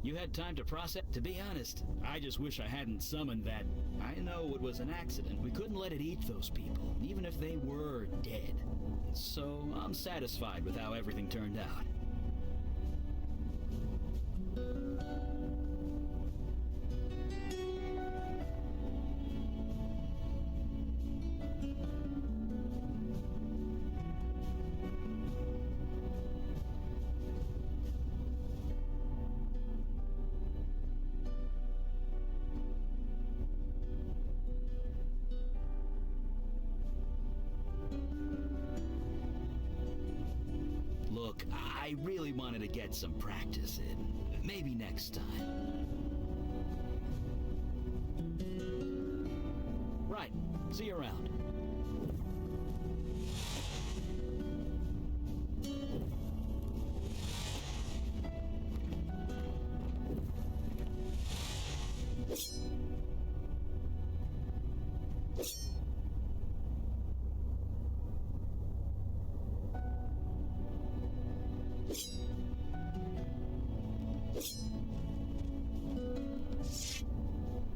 You had time to process? To be honest, I just wish I hadn't summoned that. I know it was an accident. We couldn't let it eat those people, even if they were dead. So I'm satisfied with how everything turned out. Look, I really wanted to get some practice in. Maybe next time. Right. See you around.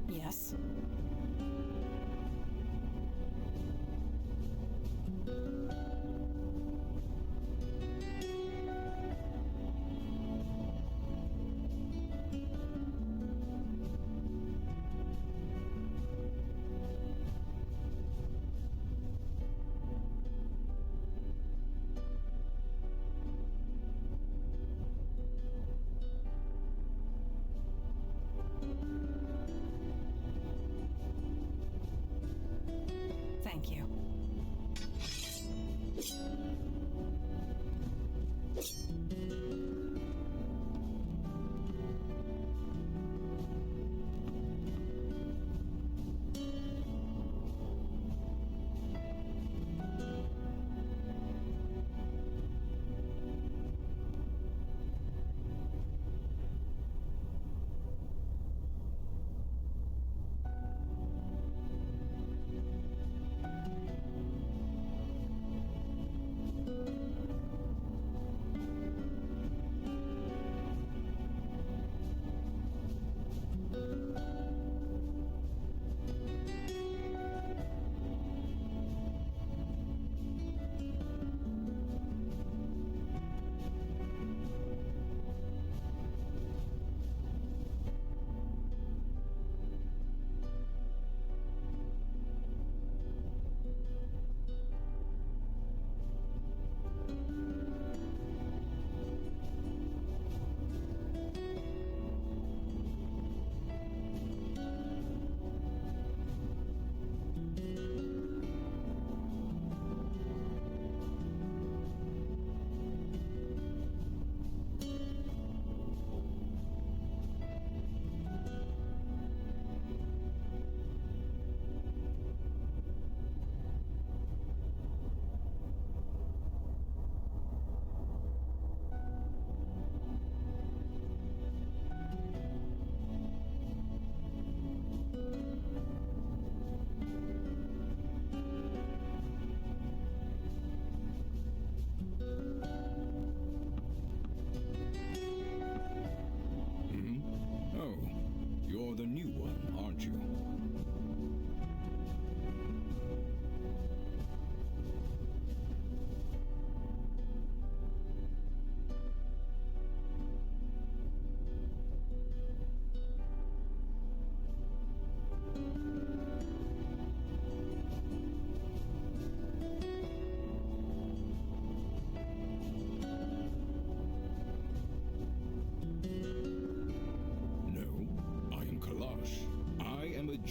Yes.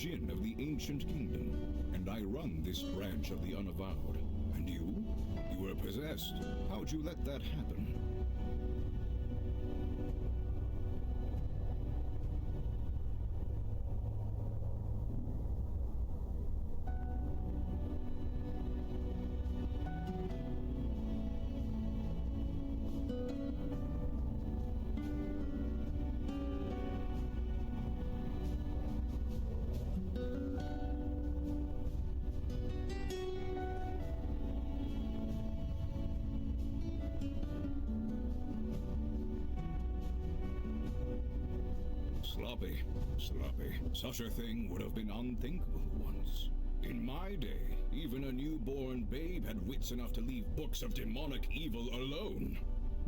Jin of the ancient kingdom, and I run this branch of the Unavowed. And you? You were possessed. How'd you let that happen? Sloppy. Such a thing would have been unthinkable once. In my day, even a newborn babe had wits enough to leave books of demonic evil alone.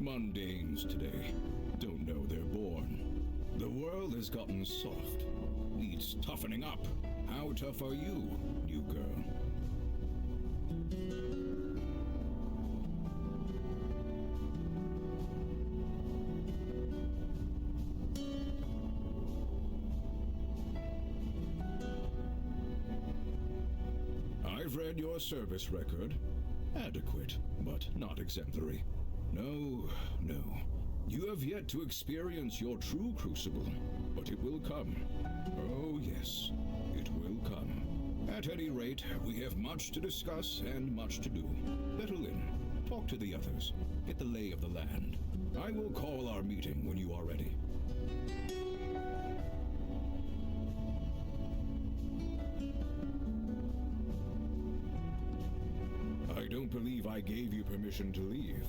Mundanes today don't know they're born. The world has gotten soft. Needs toughening up. How tough are you, new girl? I've read your service record. Adequate, but not exemplary. No. You have yet to experience your true crucible, but it will come. Oh yes, it will come. At any rate, we have much to discuss and much to do. Settle in. Talk to the others. Get the lay of the land. I will call our meeting when you are ready. I don't believe I gave you permission to leave.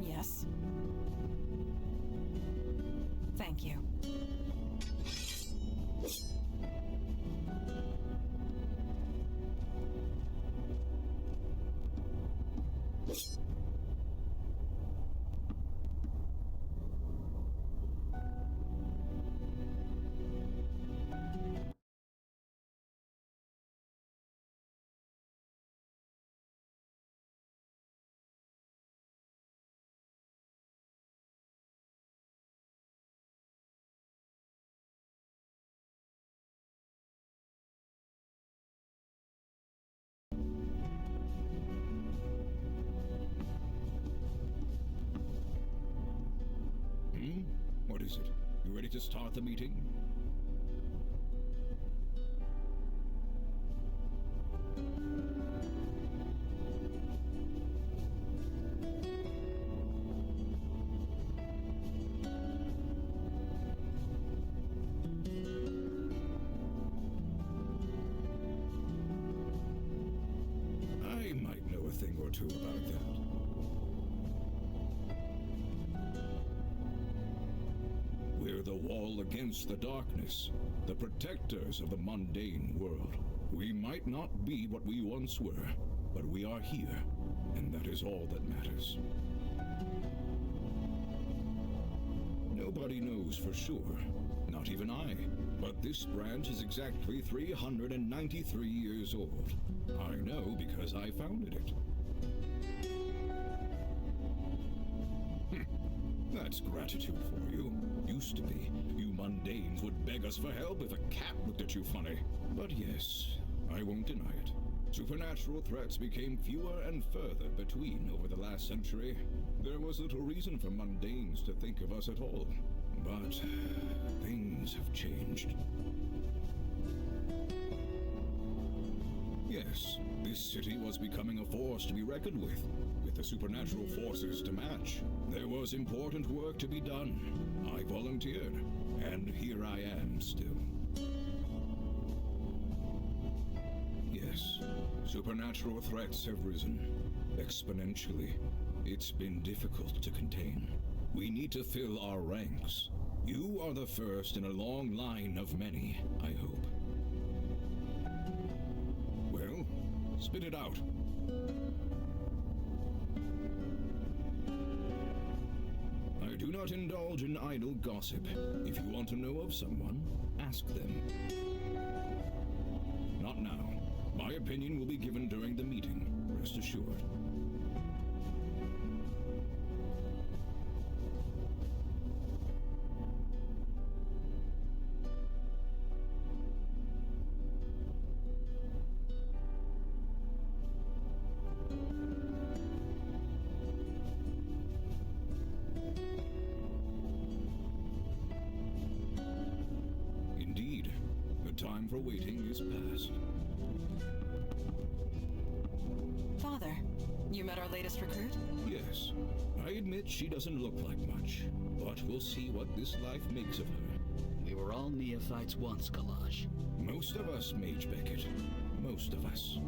Yes. Thank you. What is it? You ready to start the meeting? I might know a thing or two about that. We're the wall against the darkness, the protectors of the mundane world. We might not be what we once were, but we are here, and that is all that matters. Nobody knows for sure, not even I, but this branch is exactly 393 years old. I know because I founded it. That's gratitude for you. Used to be. You mundanes would beg us for help if a cat looked at you funny. But yes, I won't deny it. Supernatural threats became fewer and further between over the last century. There was little reason for mundanes to think of us at all. But things have changed. Yes, this city was becoming a force to be reckoned with the supernatural forces to match. There was important work to be done. I volunteered, and here I am still. Yes, supernatural threats have risen exponentially. It's been difficult to contain. We need to fill our ranks. You are the first in a long line of many, I hope. Well, spit it out. do not indulge in idle gossip. If you want to know of someone, ask them. Not now. My opinion will be given during the meeting, rest assured. Indeed, the time for waiting is past. Father, you met our latest recruit? Yes, I admit she doesn't look like much, but we'll see what this life makes of her. We were all neophytes once, Kalash. Most of us, Mage Beckett. Most of us.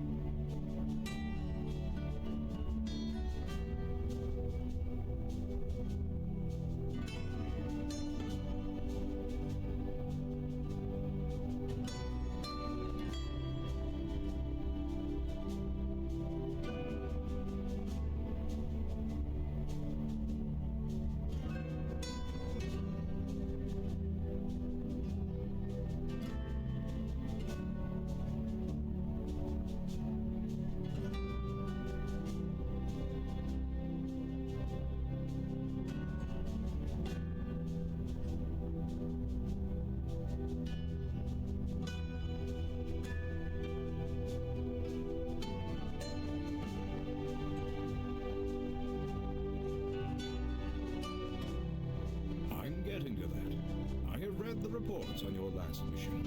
Reports on your last mission.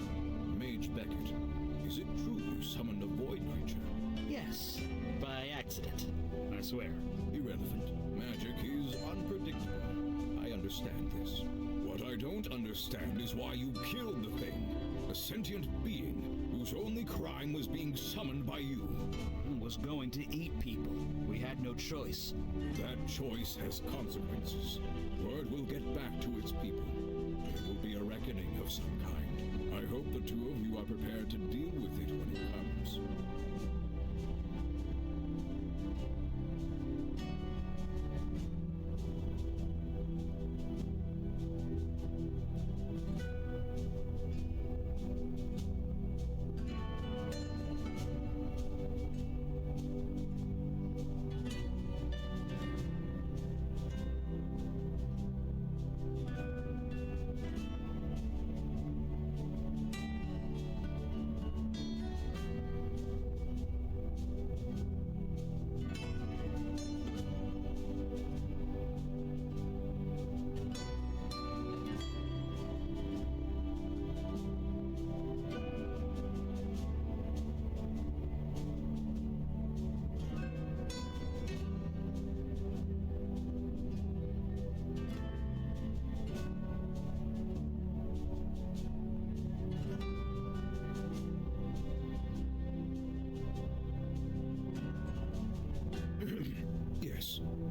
Mage Beckett, is it true you summoned a void creature? Yes, by accident. I swear. Irrelevant. Magic is unpredictable. I understand this. What I don't understand is why you killed the thing. A sentient being whose only crime was being summoned by you. Was going to eat people. We had no choice. That choice has consequences. Word will get back to its people. There will be a reckoning of some kind. I hope the two of you are prepared to deal with it when it comes.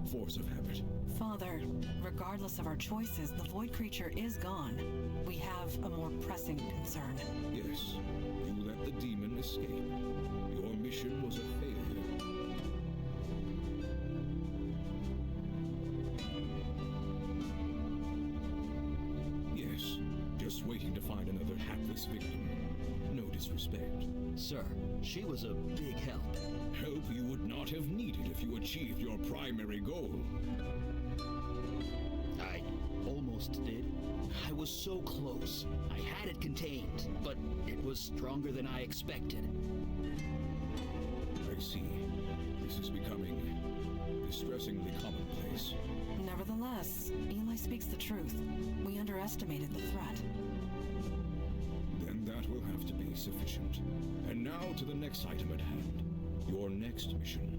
Force of habit. Father, regardless of our choices, the void creature is gone. We have a more pressing concern. Yes, you let the demon escape. Your mission was a failure. Yes, just waiting to find another hapless victim. No disrespect. Sir, she was a big help. Help you would not have needed if you achieved your primary goal. I almost did. I was so close. I had it contained, but it was stronger than I expected. I see. This is becoming distressingly commonplace. Nevertheless, Eli speaks the truth. We underestimated the threat. Then that will have to be sufficient. And now to the next item at hand. Your next mission.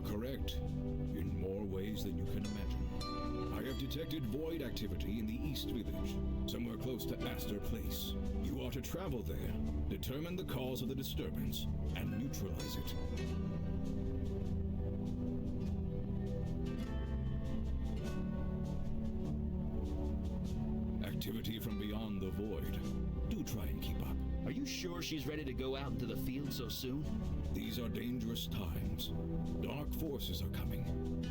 Correct, in more ways than you can imagine. I have have detected void activity in the East Village, somewhere close to Astor Place. You are to travel there, determine the cause of the disturbance, and neutralize it. Activity from beyond the void. Do try and keep up. Are you sure she's ready to go out into the field so soon? These are dangerous times. Dark forces are coming.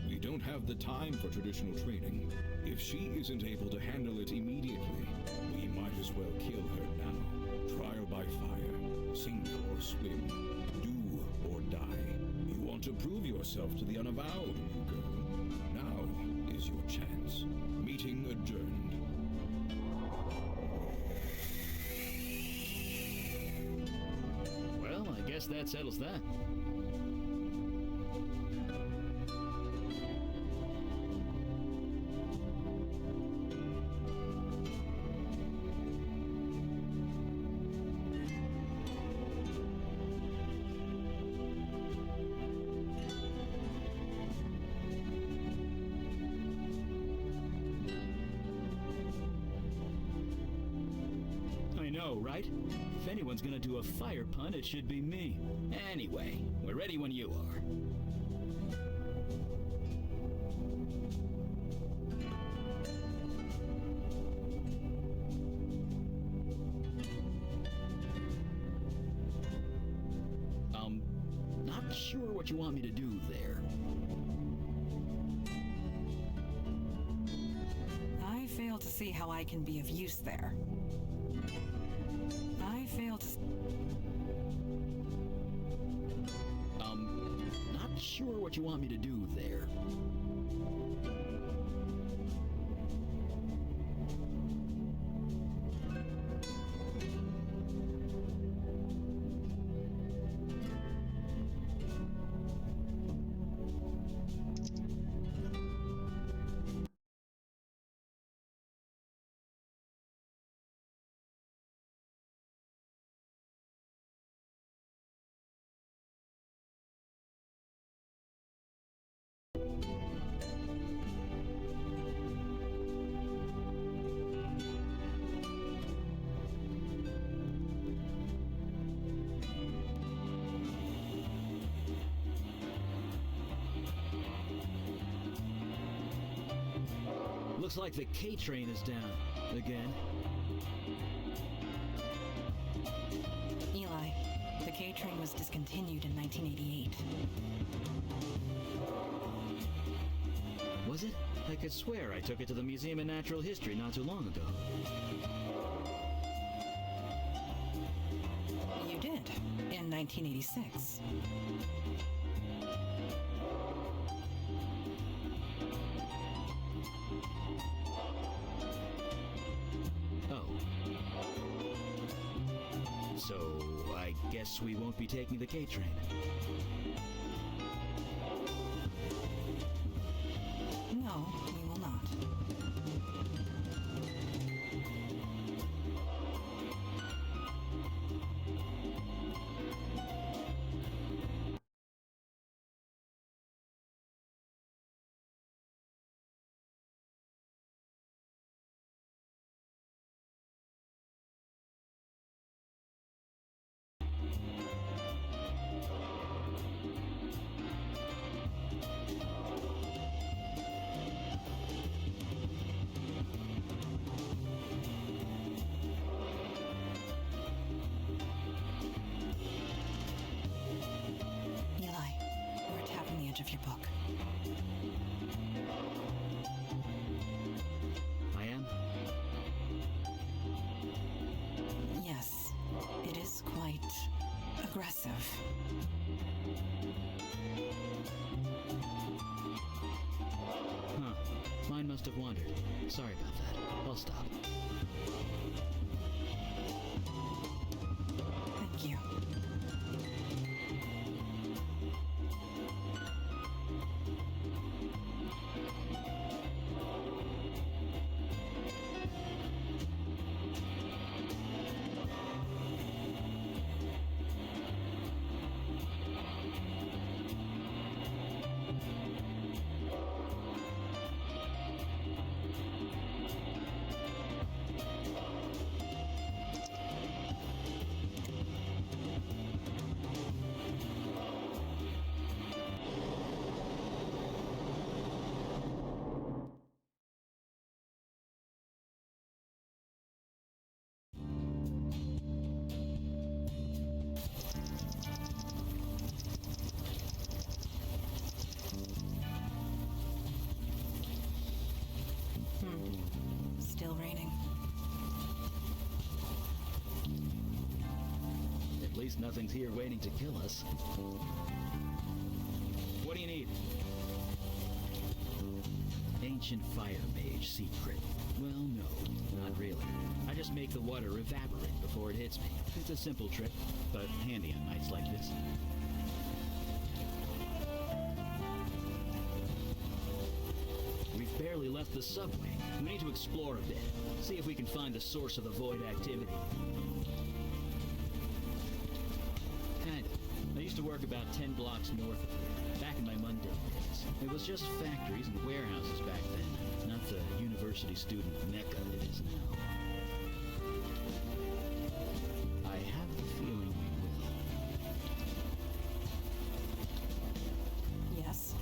We don't have the time for traditional training. If she isn't able to handle it immediately, we might as well kill her now. Trial by fire, sink or swim, do or die. You want to prove yourself to the Unavowed, new girl. Now is your chance. Meeting adjourned. Well, I guess that settles that. I know, right? If anyone's gonna do a fire pun, it should be me. Anyway, we're ready when you are. Not sure what you want me to do there. I fail to see how I can be of use there. I fail to... Not sure what you want me to do there. Looks like the K train is down again. Eli, the K train was discontinued in 1988. Was it? I could swear I took it to the Museum of Natural History not too long ago. You did, in 1986. So, I guess we won't be taking the K train. No, we will not. Of your book. I am? Yes, it is quite aggressive. Huh. Mine must have wandered. Sorry about that. I'll stop. Thank you. At least nothing's here waiting to kill us. What do you need? Ancient fire mage secret. Well, no, not really. I just make the water evaporate before it hits me. It's a simple trick, but handy on nights like this. We've barely left the subway. We need to explore a bit. See if we can find the source of the void activity. Kind of. I used to work about 10 blocks north of here, back in my mundane days. It was just factories and warehouses back then, not the university student mecca it is now. I have the feeling we will. Yes?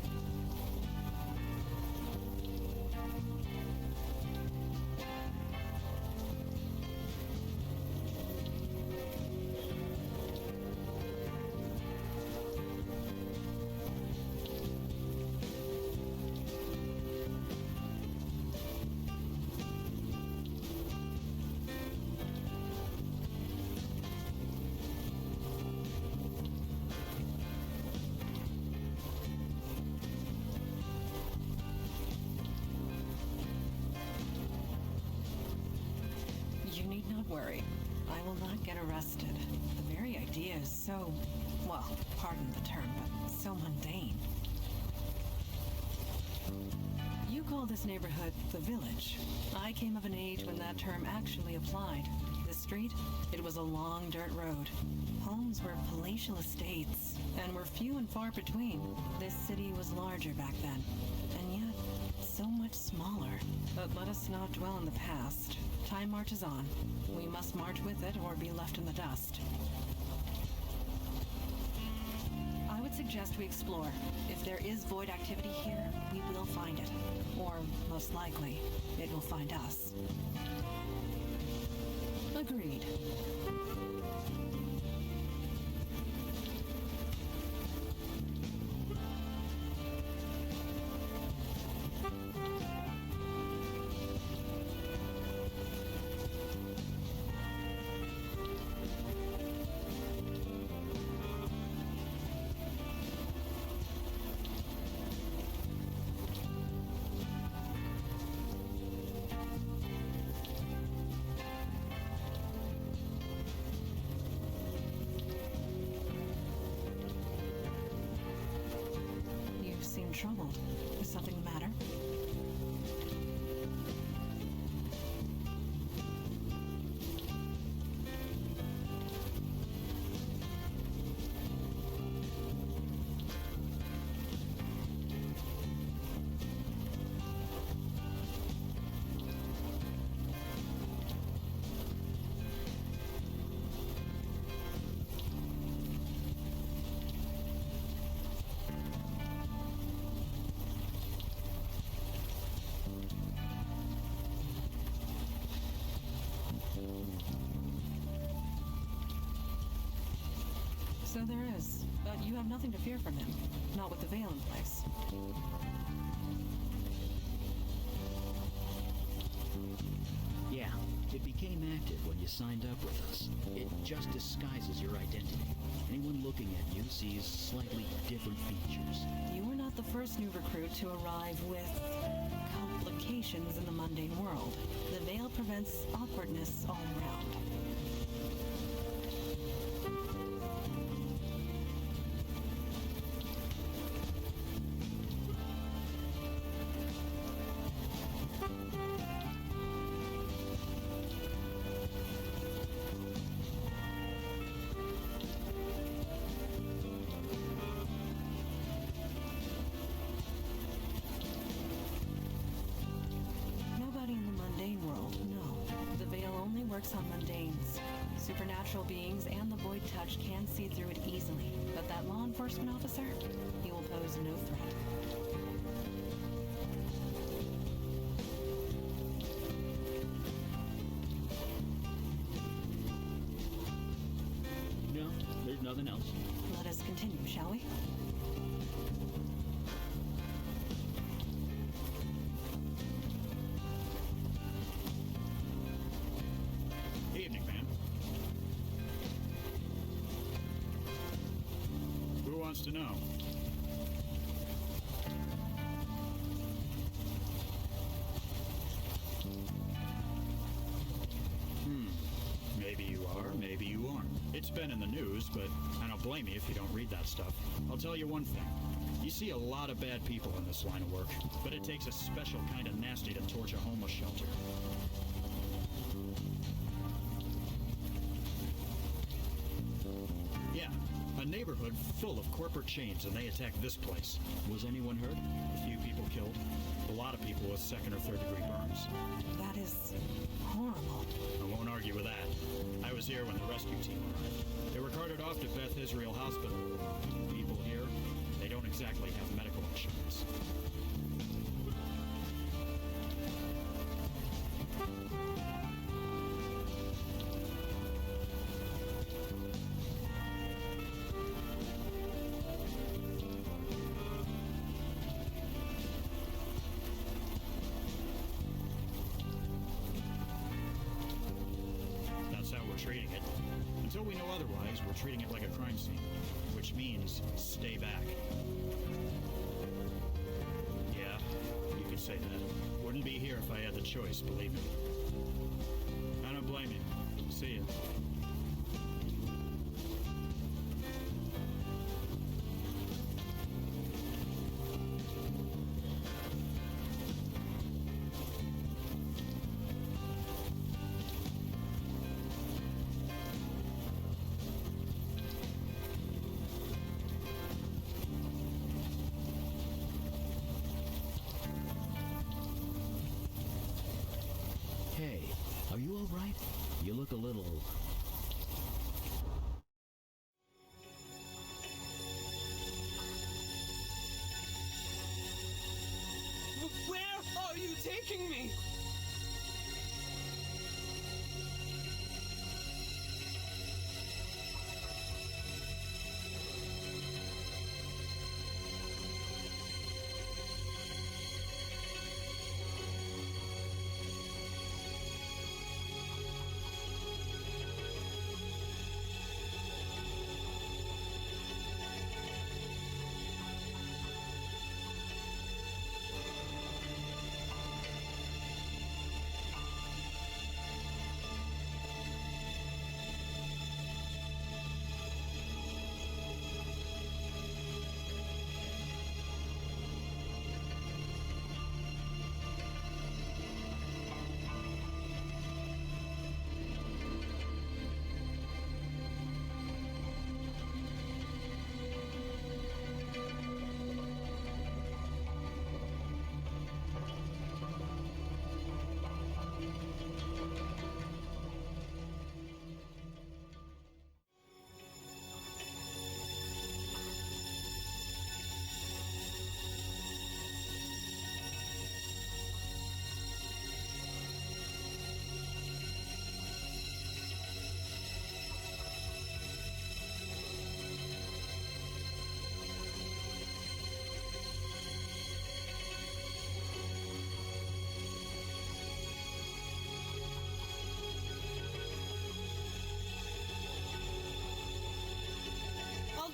You need not worry. I will not get arrested. The very idea is so, well, pardon the term, but so mundane. You call this neighborhood the village. I came of an age when that term actually applied. This street, it was a long dirt road. Homes were palatial estates, and were few and far between. This city was larger back then, and yet so much smaller. But let us not dwell in the past. Time marches on. We must march with it or be left in the dust. I would suggest we explore. If there is void activity here, we will find it. Or, most likely, it will find us. Agreed. Troubled. Is something the matter? So there is, but you have nothing to fear from him. Not with the veil in place. Yeah, it became active when you signed up with us. It just disguises your identity. Anyone looking at you sees slightly different features. You were not the first new recruit to arrive with complications in the mundane world. The veil prevents awkwardness all around. On mundanes. Supernatural beings and the void touch can see through it easily, but that law enforcement officer, he will pose no threat. No, there's nothing else. Let us continue, shall we? wants to know? Maybe you are, maybe you aren't. It's been in the news, but I don't blame you if you don't read that stuff. I'll tell you one thing. You see a lot of bad people in this line of work, but it takes a special kind of nasty to torch a homeless shelter. Yeah, a neighborhood full of corporate chains, and they attacked this place. Was anyone hurt? A few people killed. A lot of people with second or third degree burns. That is horrible. I won't argue with that. I was here when the rescue team arrived. They were carted off to Beth Israel Hospital. People here, they don't exactly have medical insurance. Treating it. Until we know otherwise, we're treating it like a crime scene, which means stay back. Yeah, you could say that. Wouldn't be here if I had the choice, believe me. I don't blame you. See ya. Hey, are you all right? You look a little... Where are you taking me?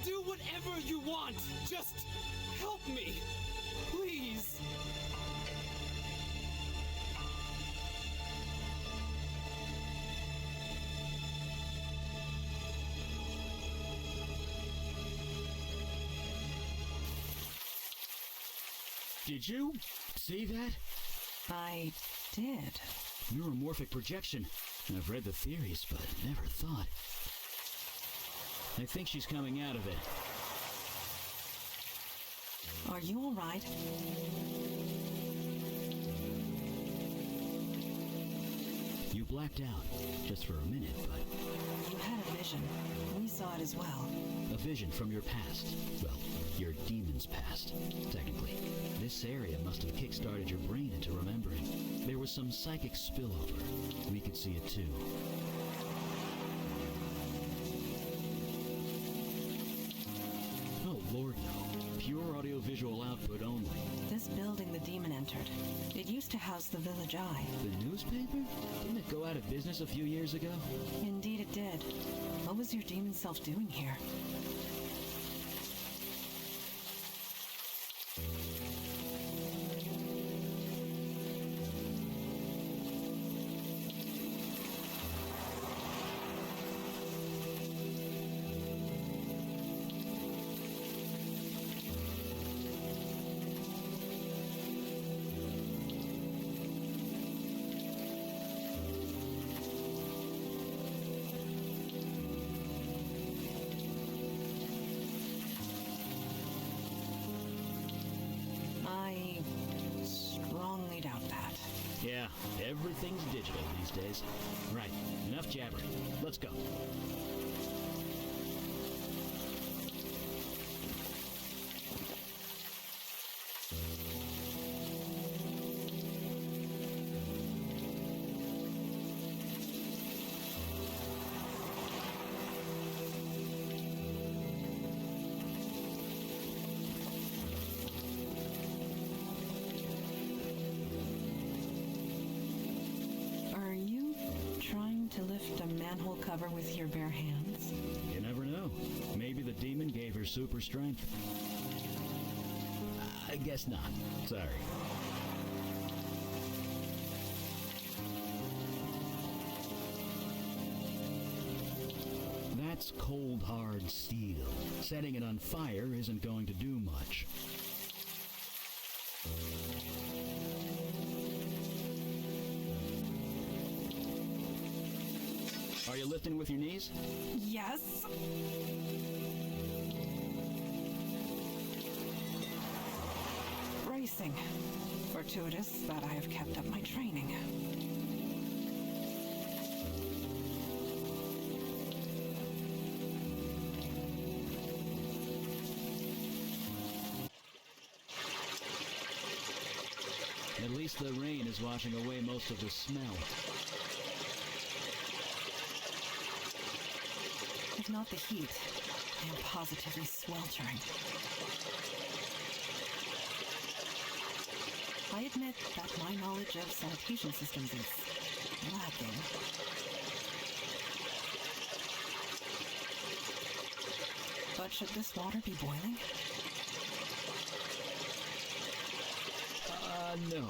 Do whatever you want. Just help me. Please. Did you see that? I did. Neuromorphic projection. I've read the theories, but never thought. I think she's coming out of it. Are you all right? You blacked out, just for a minute, but... You had a vision. We saw it as well. A vision from your past. Well, your demon's past, technically. This area must have kick-started your brain into remembering. There was some psychic spillover. We could see it too. Oh, Lord, no. Pure audiovisual output only. This building the demon entered. It used to house the Village Eye. The newspaper? Didn't it go out of business a few years ago? Indeed it did. What was your demon self doing here? Everything's digital these days. Right, enough jabbering. Let's go. Manhole cover with your bare hands? You never know. Maybe the demon gave her super strength. I guess not. Sorry. That's cold, hard steel. Setting it on fire isn't going to do much. Are you lifting with your knees? Yes. Bracing. Fortuitous that I have kept up my training. At least the rain is washing away most of the smell. If not the heat, I am positively sweltering. I admit that my knowledge of sanitation systems is lacking. But should this water be boiling? No.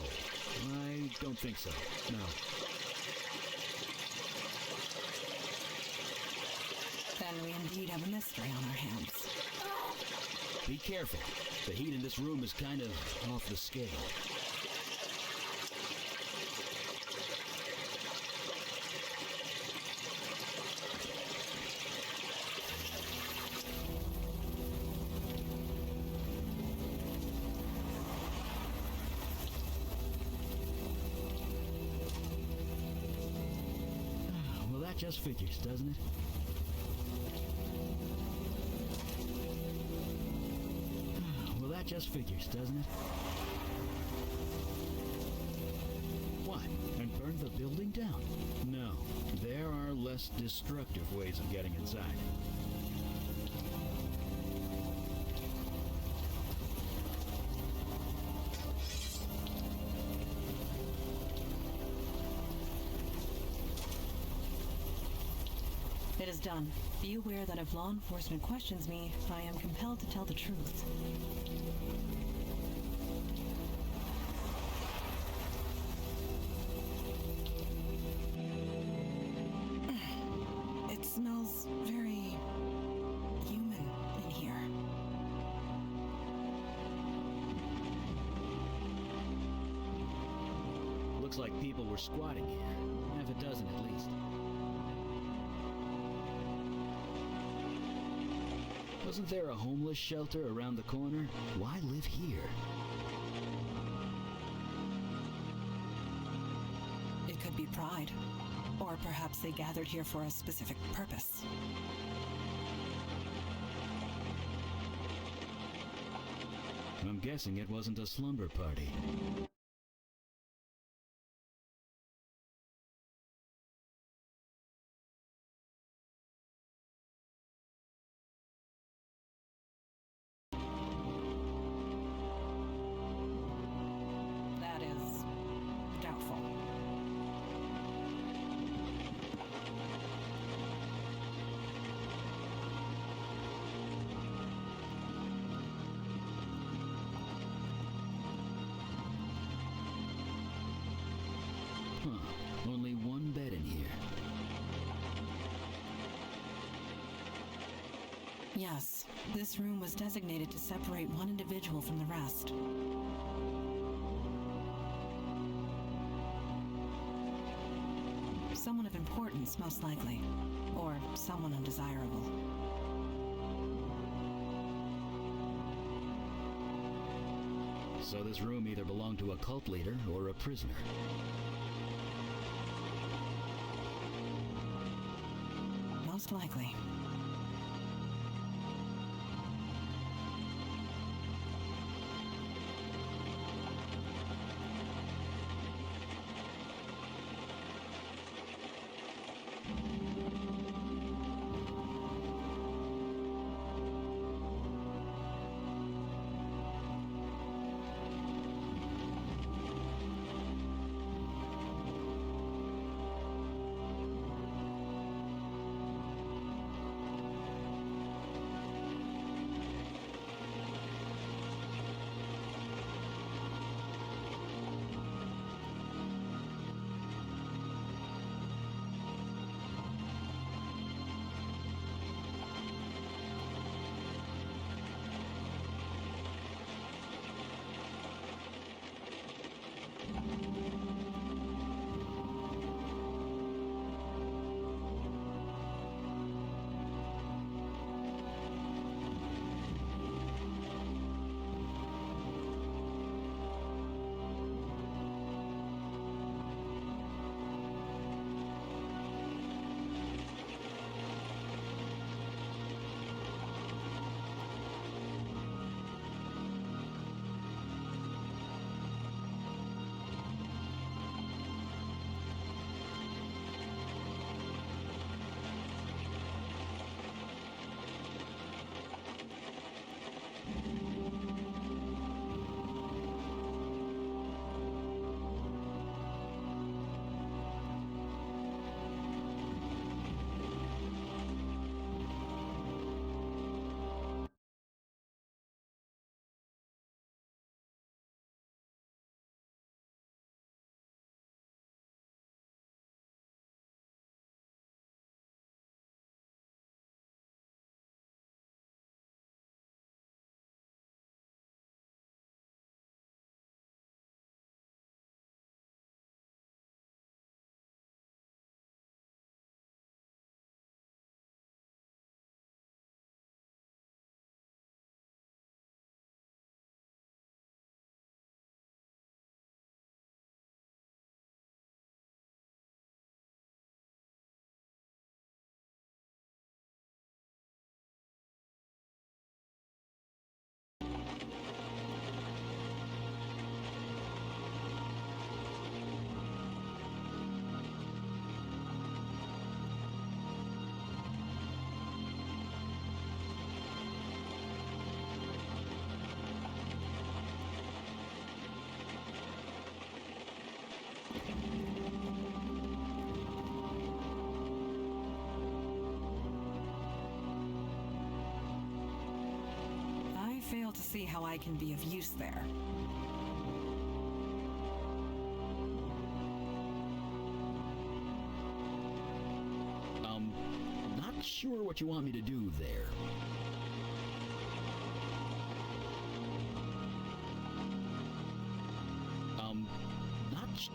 I don't think so. No. Then we indeed have a mystery on our hands. Be careful. The heat in this room is kind of off the scale. Well, that just figures, doesn't it? That just figures, doesn't it? What? And burn the building down? No. There are less destructive ways of getting inside. It is done. Be aware that if law enforcement questions me, I am compelled to tell the truth. It smells very human in here. Looks like people were squatting here. Half a dozen at least. Wasn't there a homeless shelter around the corner? Why live here? It could be pride. Or perhaps they gathered here for a specific purpose. I'm guessing it wasn't a slumber party. Only one bed in here. Yes, this room was designated to separate one individual from the rest. Someone of importance, most likely. Or someone undesirable. So this room either belonged to a cult leader or a prisoner. Most likely. Fail to see how I can be of use there. Not sure what you want me to do there. Not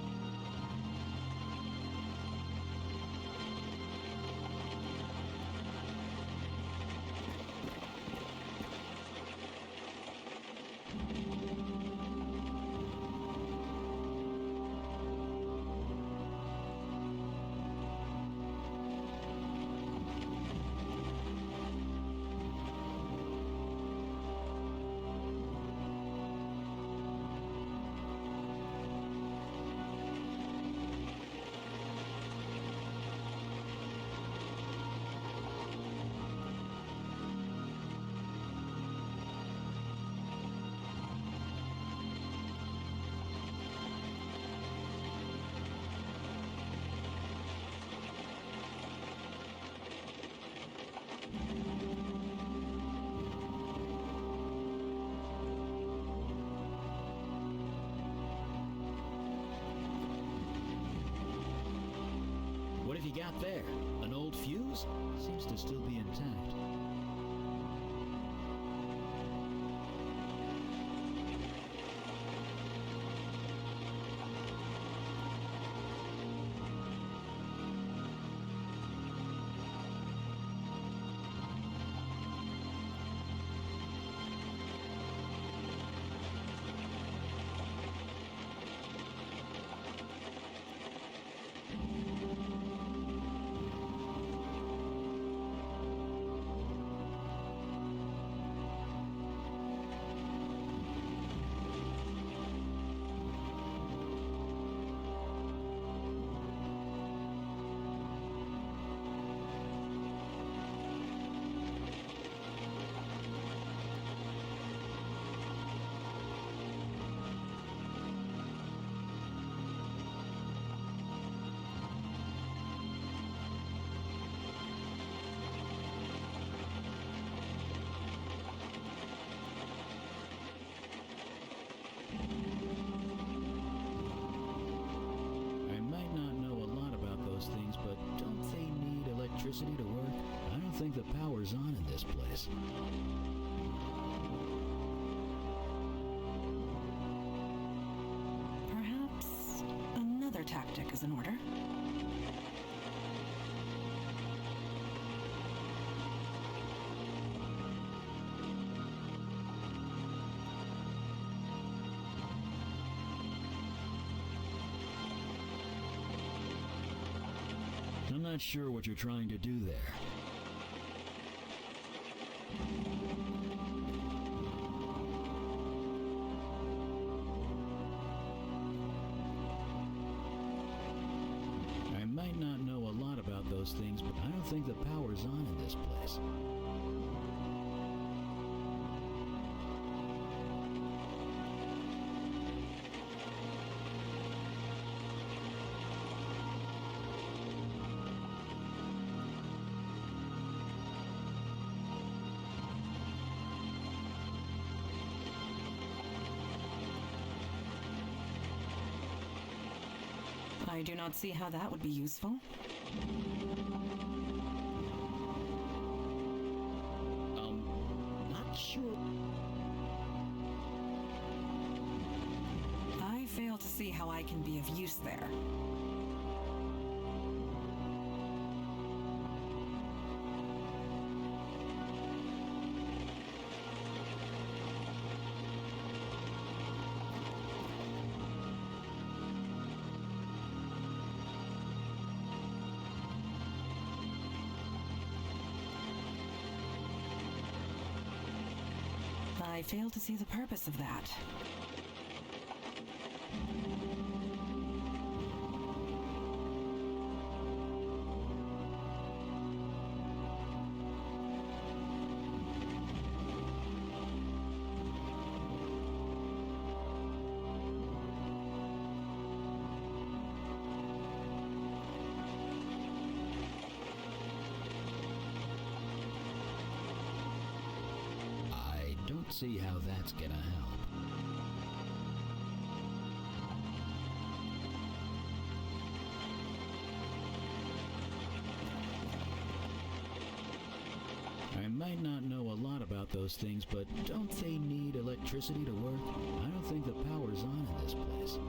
What have you got there? An old fuse? Seems to still be intact. electricity to work? I don't think the power's on in this place. Perhaps another tactic is in order. I'm not sure what you're trying to do there. I might not know a lot about those things, but I don't think the power's on in this place. I do not see how that would be useful. Not sure. I fail to see how I can be of use there. I fail to see the purpose of that. See how that's gonna help. I might not know a lot about those things, but don't they need electricity to work? I don't think the power's on in this place.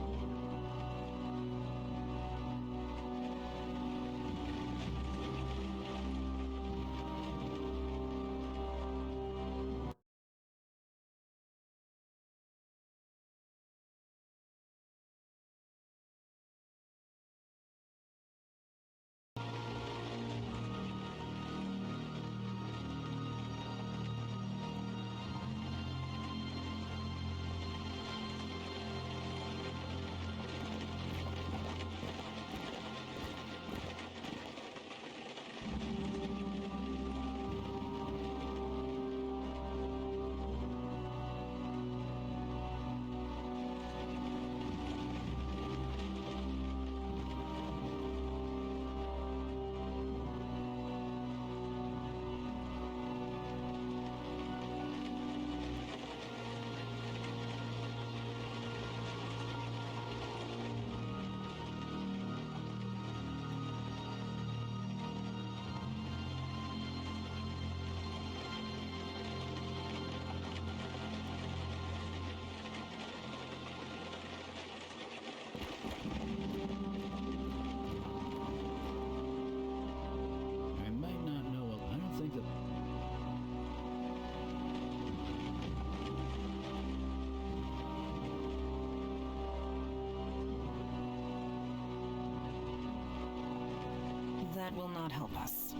That will not help us.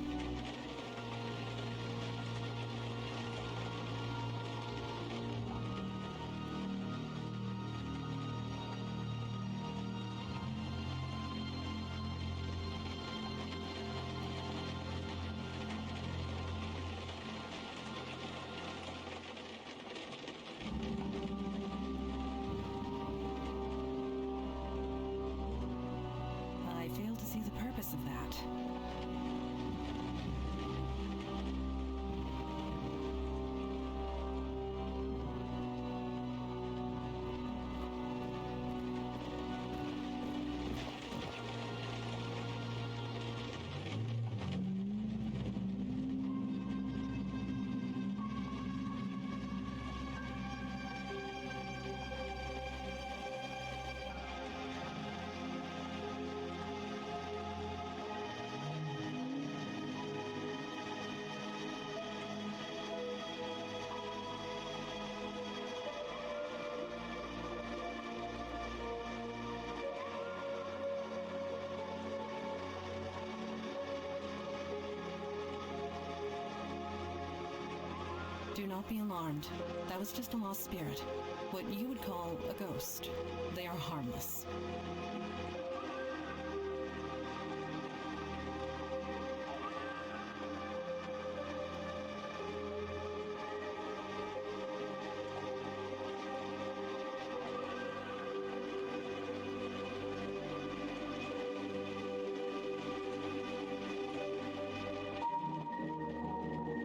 I fail to see the purpose of that. Do not be alarmed. That was just a lost spirit. What you would call a ghost. They are harmless.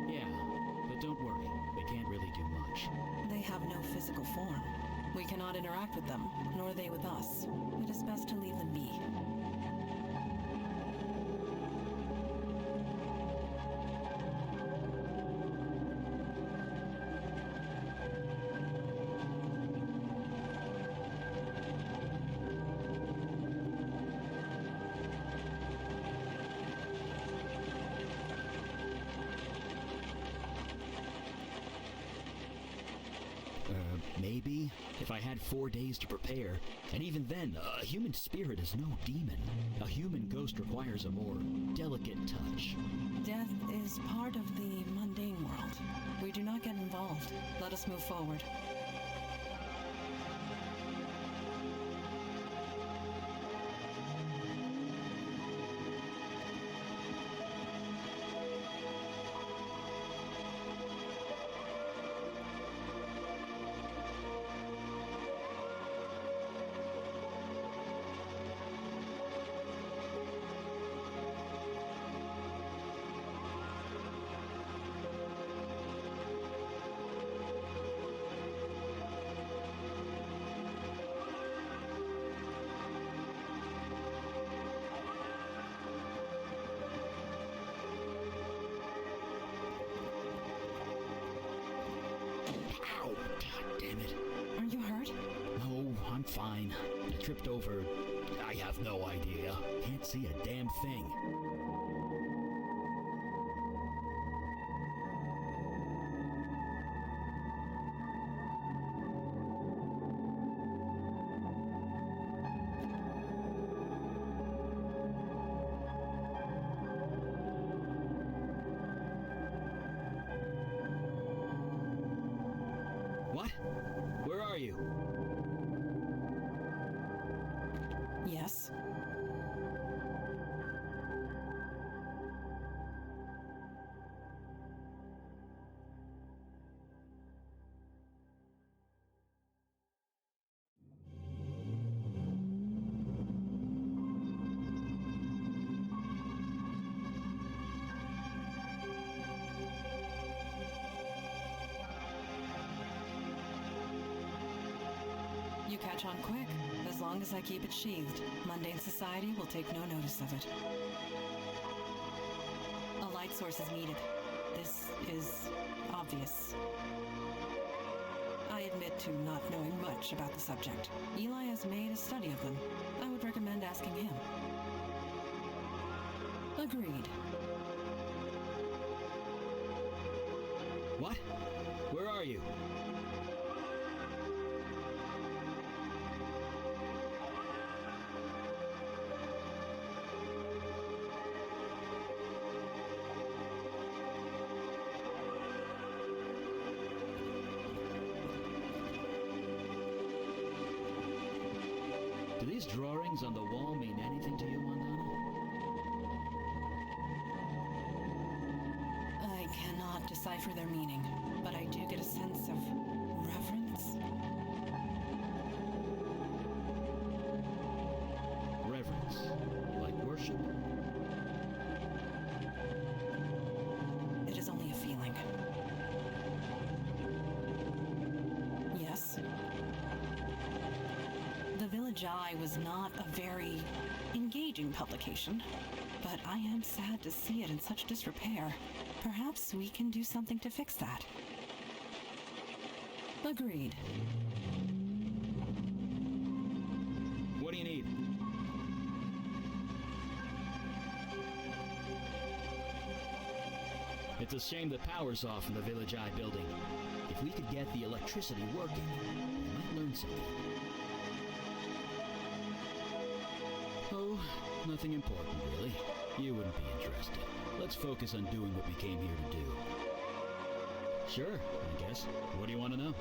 Yeah, but don't worry. They can't really do much. They have no physical form. We cannot interact with them, nor they with us. It is best to leave them be. Maybe if I had 4 days to prepare, and even then, a human spirit is no demon. A human ghost requires a more delicate touch. Death is part of the mundane world. We do not get involved. Let us move forward. Are you hurt? No, I'm fine. I tripped over... I have no idea. Can't see a damn thing. What? Where are you? Yes. You catch on quick. As long as I keep it sheathed, mundane society will take no notice of it. A light source is needed. This is obvious. I admit to not knowing much about the subject. Eli has made a study of them. I would recommend asking him. Agreed. What? Where are you? Do these drawings on the wall mean anything to you, Mandana? I cannot decipher their meaning, but I do get a sense of reverence. Reverence. Like worship? It is only a feeling. Yes. The Village Eye was not a very engaging publication, but I am sad to see it in such disrepair. Perhaps we can do something to fix that. Agreed. What do you need? It's a shame the power's off in the Village Eye building. If we could get the electricity working, we might learn something. Oh, nothing important, really. You wouldn't be interested. Let's focus on doing what we came here to do. Sure, I guess. What do you want to know?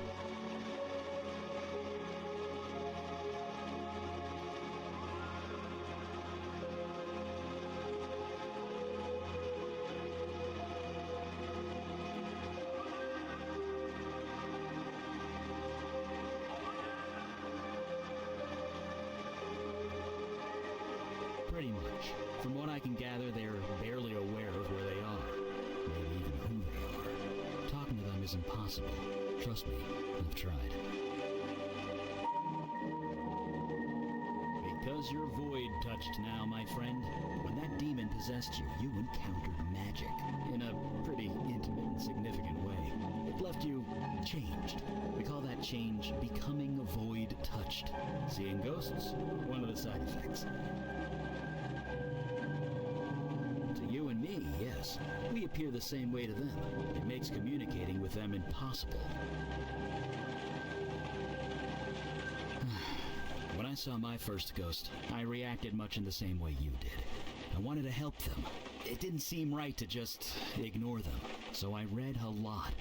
Pretty much. From what I can gather, they're barely aware of where they are. Maybe even who they are. Talking to them is impossible. Trust me, I've tried. Because you're void-touched now, my friend. When that demon possessed you, you encountered magic. In a pretty intimate and significant way. It left you changed. We call that change becoming void-touched. Seeing ghosts? One of the side effects. You and me, yes. We appear the same way to them. It makes communicating with them impossible. When I saw my first ghost, I reacted much in the same way you did. I wanted to help them. It didn't seem right to just ignore them. So I read a lot.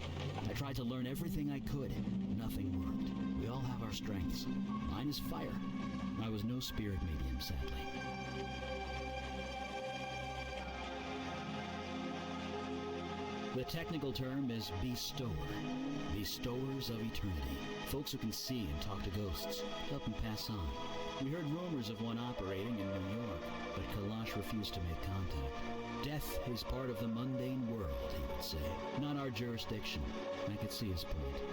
I tried to learn everything I could. Nothing worked. We all have our strengths. Mine is fire. I was no spirit medium, sadly. The technical term is bestower. Bestowers of eternity. Folks who can see and talk to ghosts. Help them pass on. We heard rumors of one operating in New York, but Kalash refused to make contact. Death is part of the mundane world, he would say. Not our jurisdiction. I could see his point.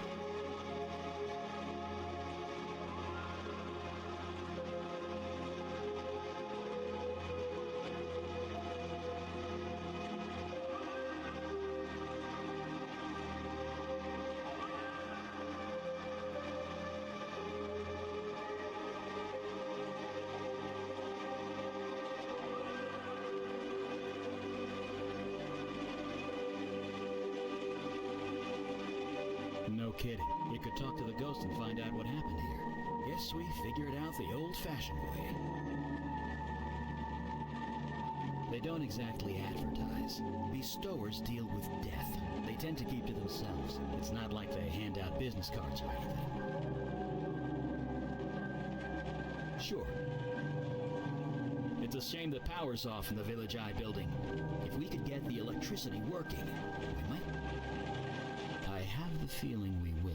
No kidding. You could talk to the ghost and find out what happened here. Guess we figured out the old-fashioned way. They don't exactly advertise. Bestowers deal with death. They tend to keep to themselves. It's not like they hand out business cards or anything. Sure. It's a shame the power's off in the Village Eye building. If we could get the electricity working, we might... I have the feeling we will.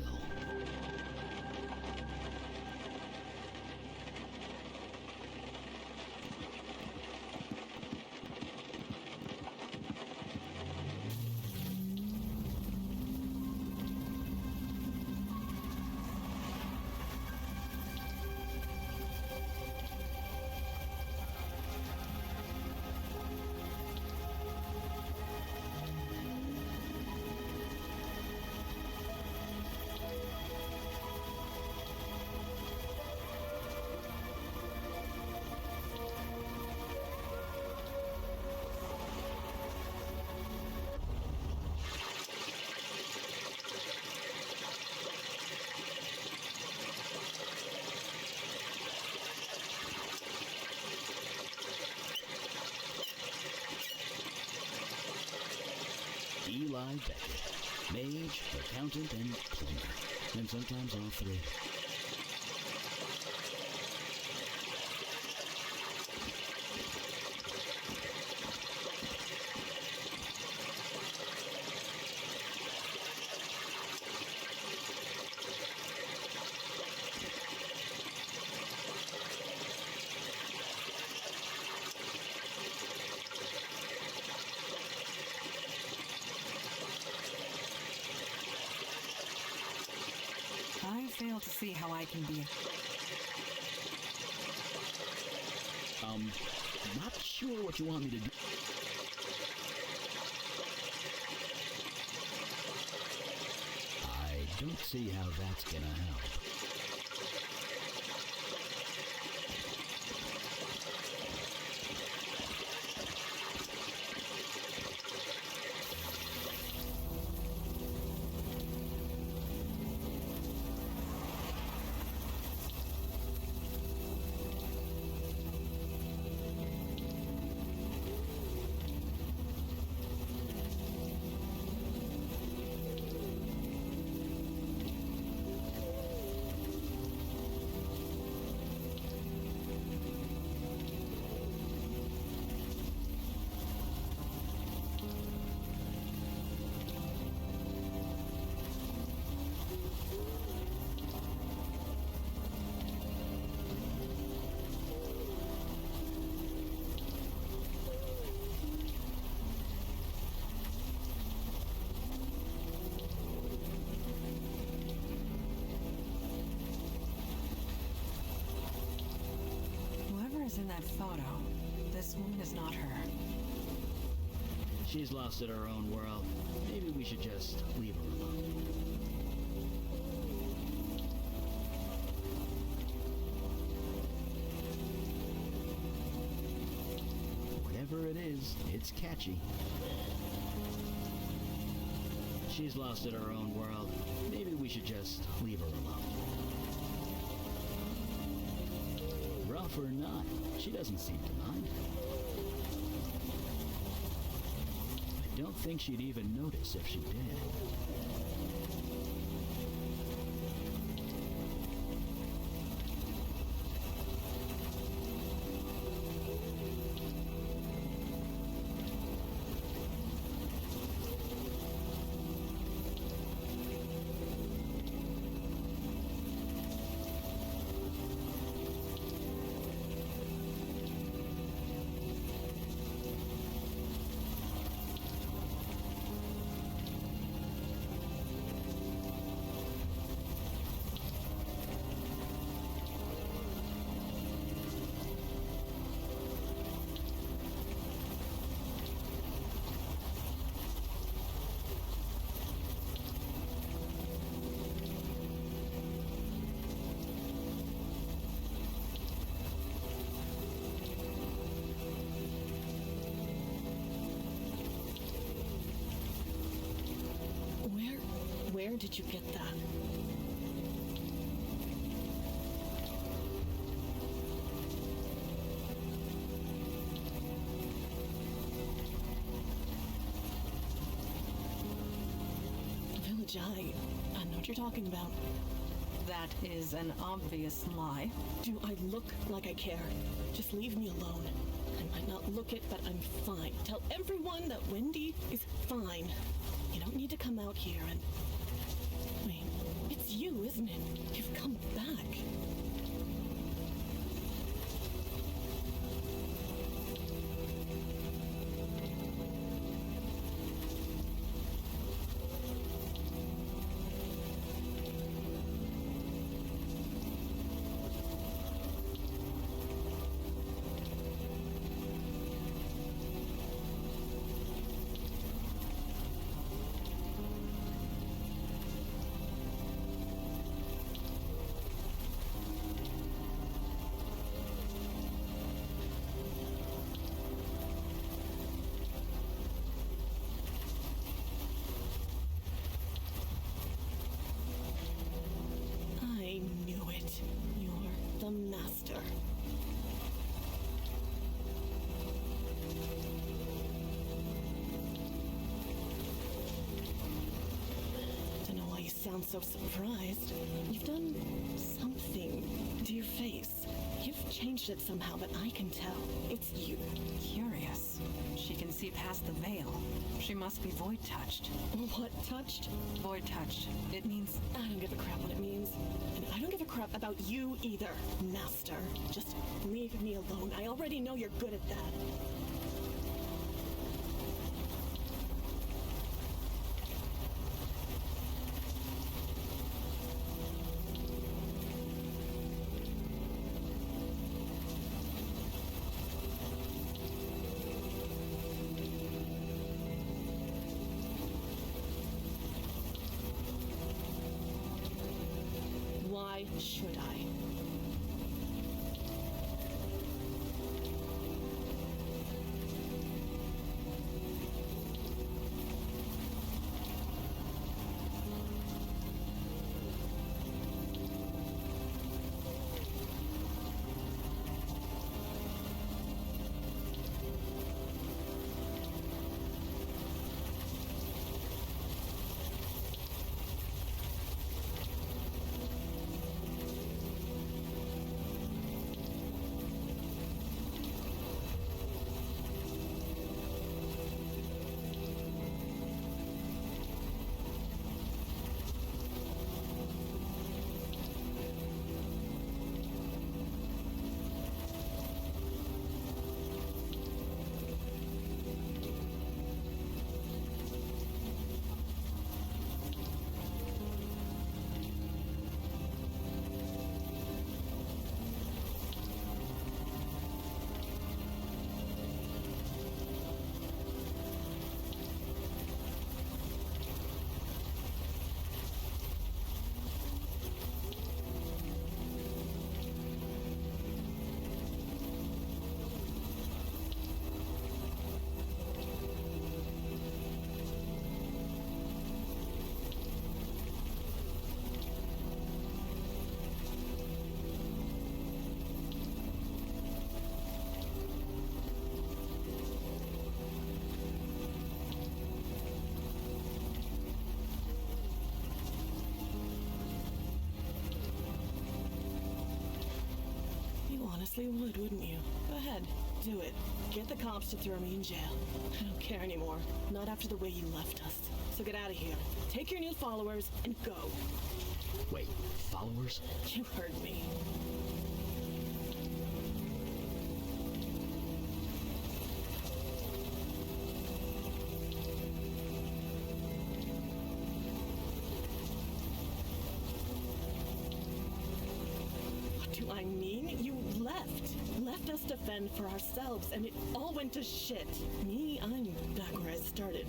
Eli Beckett, mage, accountant, and plumber, and sometimes all three. I fail to see how I can be... Not sure what you want me to do. I don't see how that's gonna help. In that photo, this woman is not her. She's lost in her own world. Maybe we should just leave her alone. Whatever it is, it's catchy. She's lost in her own world. Maybe we should just leave her alone. Rough or not, she doesn't seem to mind. I don't think she'd even notice if she did. Where did you get that? Village, I know what you're talking about. That is an obvious lie. Do I look like I care? Just leave me alone. I might not look it, but I'm fine. Tell everyone that Wendy is fine. You don't need to come out here and... Wait, it's you, isn't it? You've come back. I knew it. You're the master. Don't know why you sound so surprised. You've done something to your face. You've changed it somehow, but I can tell. It's you. Curious. She can see past the veil. She must be void-touched. What touched? Void-touched. It means... I don't give a crap what it means. And I don't give a crap about you either, master. Just leave me alone. I already know you're good at that. Why should I? honestly would, wouldn't you? Go ahead, do it. Get the cops to throw me in jail. I don't care anymore. Not after the way you left us. So get out of here. Take your new followers and go. Wait, followers? You heard me. I mean, you left us to fend for ourselves, and it all went to shit. Me, I'm back where I started.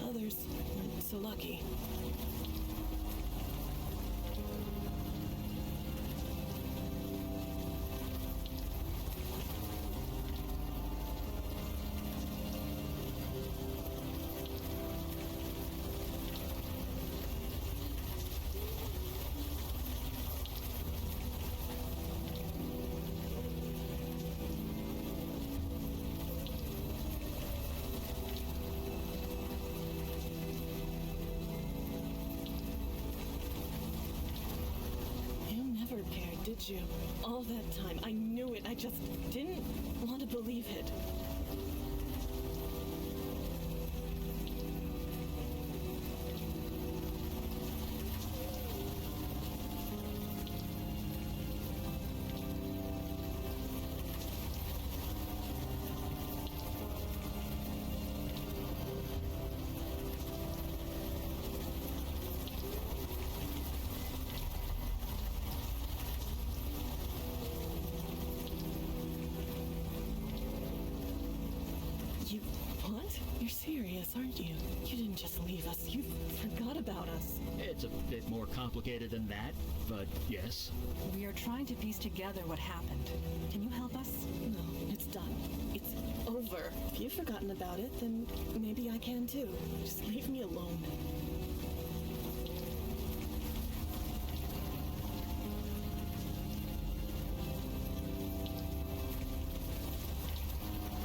Others aren't so lucky. Did you? All that time, I knew it. I just didn't want to believe it. You're serious, aren't you? You didn't just leave us. You forgot about us. It's a bit more complicated than that, but yes. We are trying to piece together what happened. Can you help us? No, it's done. It's over. If you've forgotten about it, then maybe I can too. Just leave me alone.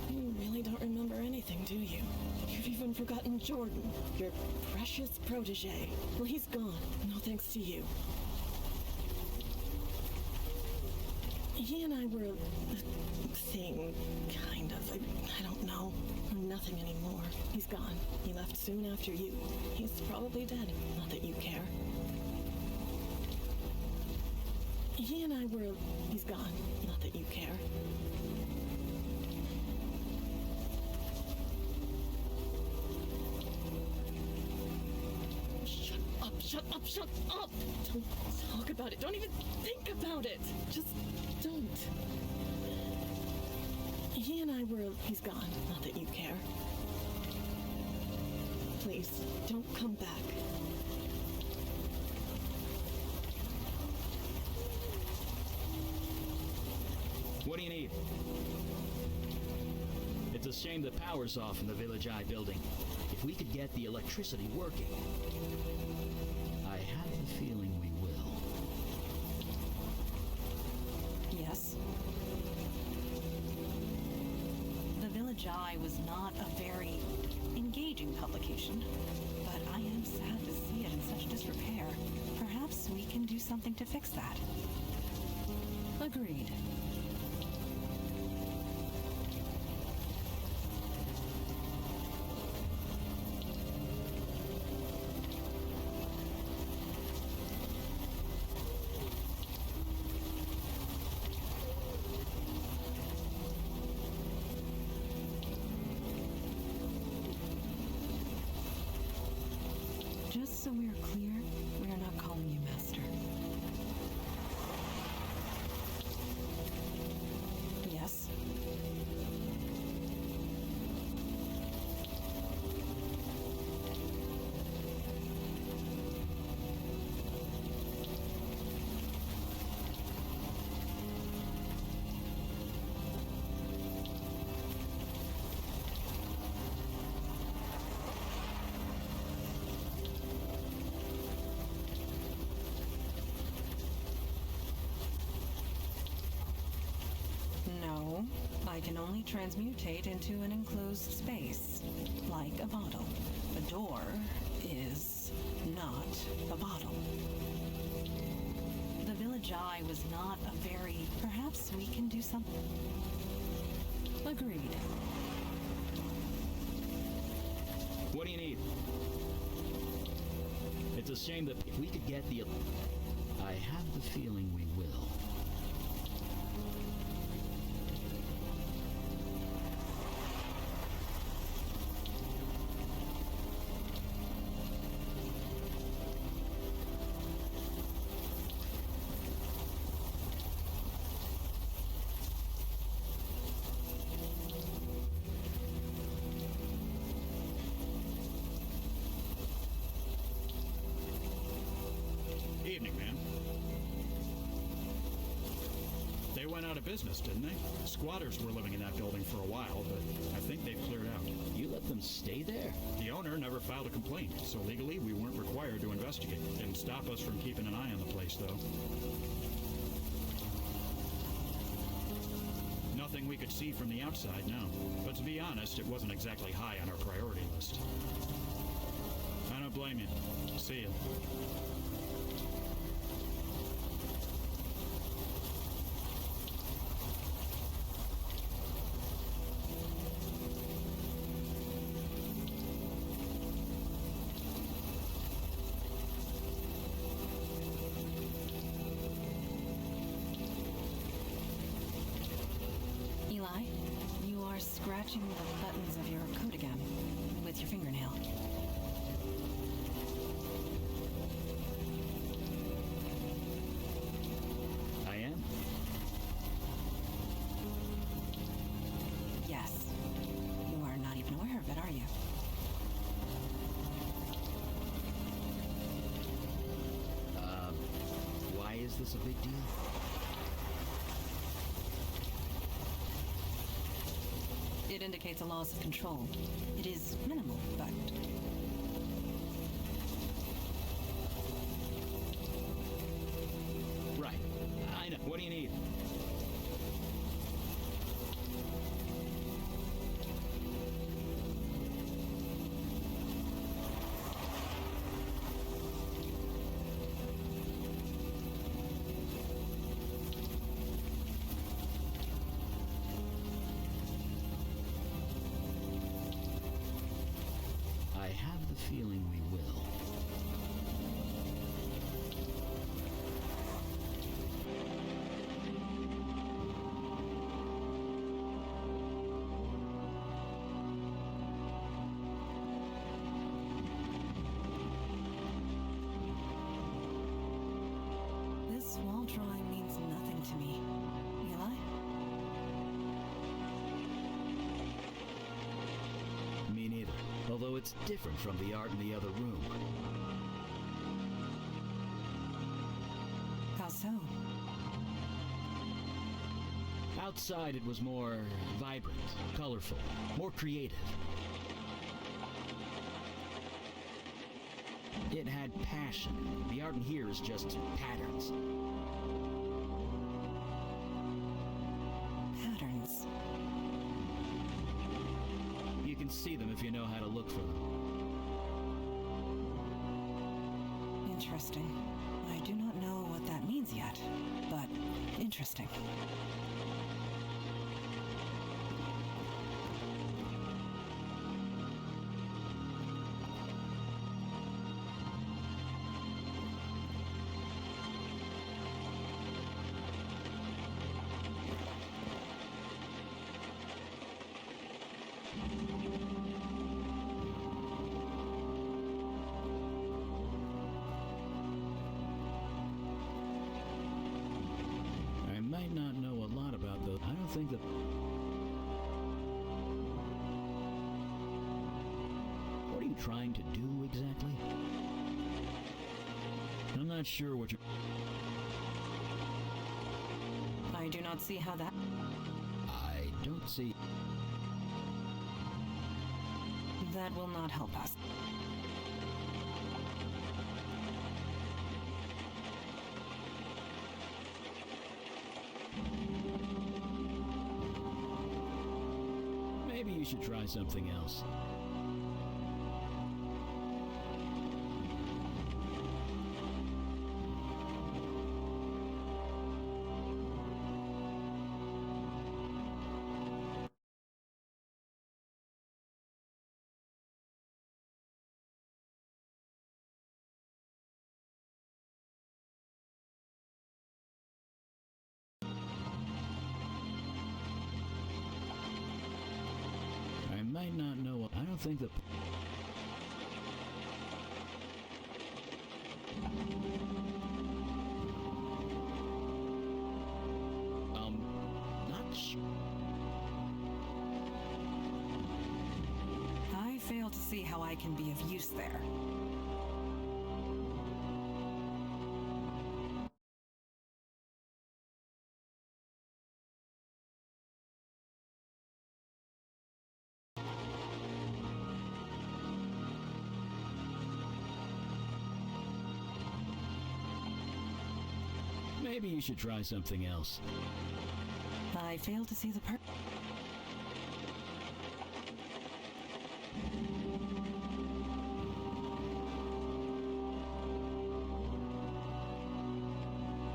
You really don't remember anything, do you? You've even forgotten Jordan, your precious protege. Well, he's gone. No thanks to you. He and I were a thing, kind of. I don't know. We're nothing anymore. He's gone. He left soon after you. He's probably dead. Not that you care. He and I were... He's gone. Not that you care. Shut up, shut up! Don't talk about it. Don't even think about it. Just don't. He and I were... He's gone. Not that you care. Please, don't come back. What do you need? It's a shame the power's off in the Village Eye building. If we could get the electricity working... I have the feeling we will. Yes. The Village Eye was not a very engaging publication, but I am sad to see it in such disrepair. Perhaps we can do something to fix that. Agreed. Just so we are clear, we are not calling you Master. Yes? No, I can only transmutate into an enclosed space, like a bottle. A door is not a bottle. The village knowledge I was not a very... Perhaps we can do something. Agreed. What do you need? It's a shame that if we could get the... I have the feeling we will. Evening, ma'am. They went out of business, didn't they? Squatters were living in that building for a while, but I think they've cleared out. You let them stay there? The owner never filed a complaint, so legally we weren't required to investigate. Didn't stop us from keeping an eye on the place, though. Nothing we could see from the outside, no. But to be honest, it wasn't exactly high on our priority list. I don't blame you. See ya. Eli, you are scratching the buttons of your coat again with your fingernail. I am? Yes. You are not even aware of it, are you? Why is this a big deal? It indicates a loss of control. It is minimal, but... Right. I know. What do you need? I have the feeling we will. This wall drawing means nothing to me. Eli? Me neither. Although it's different from the art in the other room. How so? Outside it was more vibrant, colorful, more creative. It had passion. The art in here is just patterns. Patterns. You can see them if you know how to look for them. Interesting. I do not know what that means yet, but interesting. I might not know a lot about those. I don't think that... What are you trying to do exactly? I'm not sure what you're... I do not see how that... I don't see... That will not help us. Maybe you should try something else. might not know. I don't think the... Not sure. I fail to see how I can be of use there. Maybe you should try something else. I fail to see the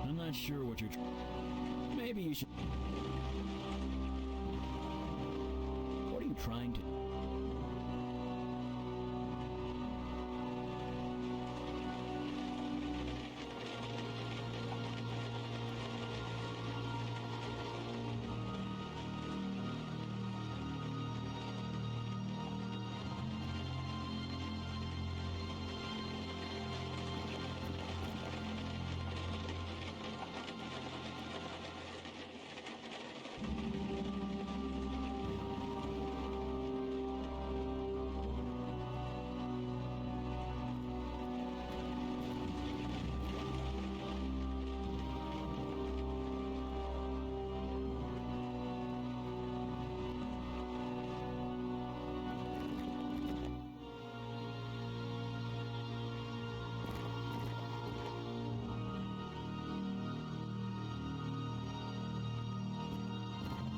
I'm not sure what you're... Maybe you should... What are you trying to...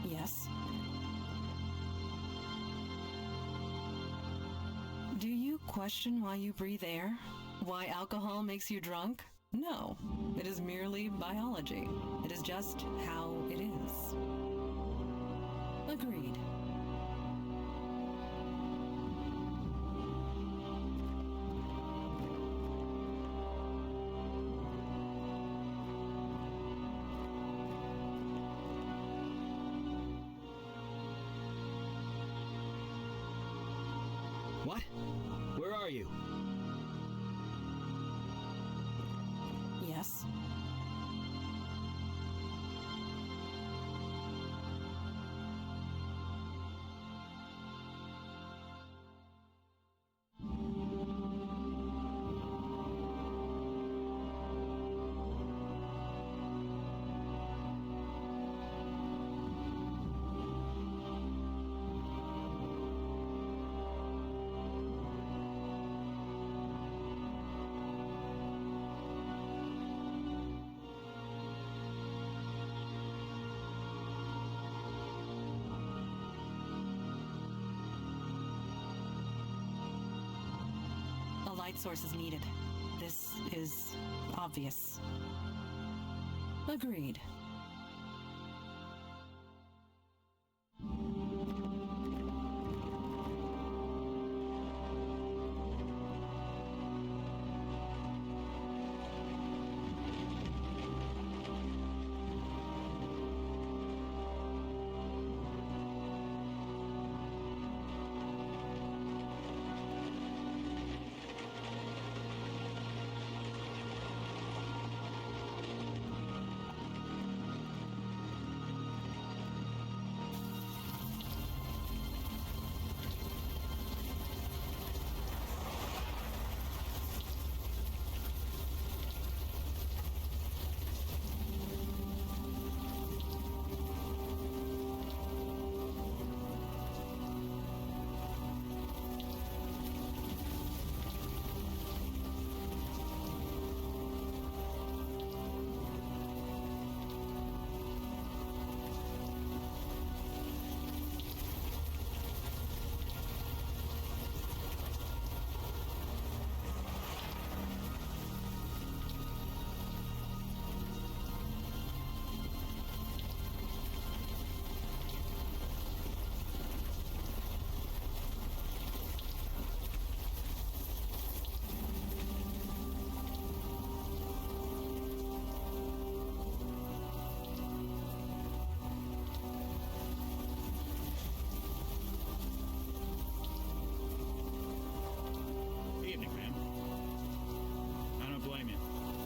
Yes. Do you question why you breathe air? Why alcohol makes you drunk? No, it is merely biology. It is just how it is. Agreed. What? Where are you? Yes. A light source is needed. This is obvious. Agreed.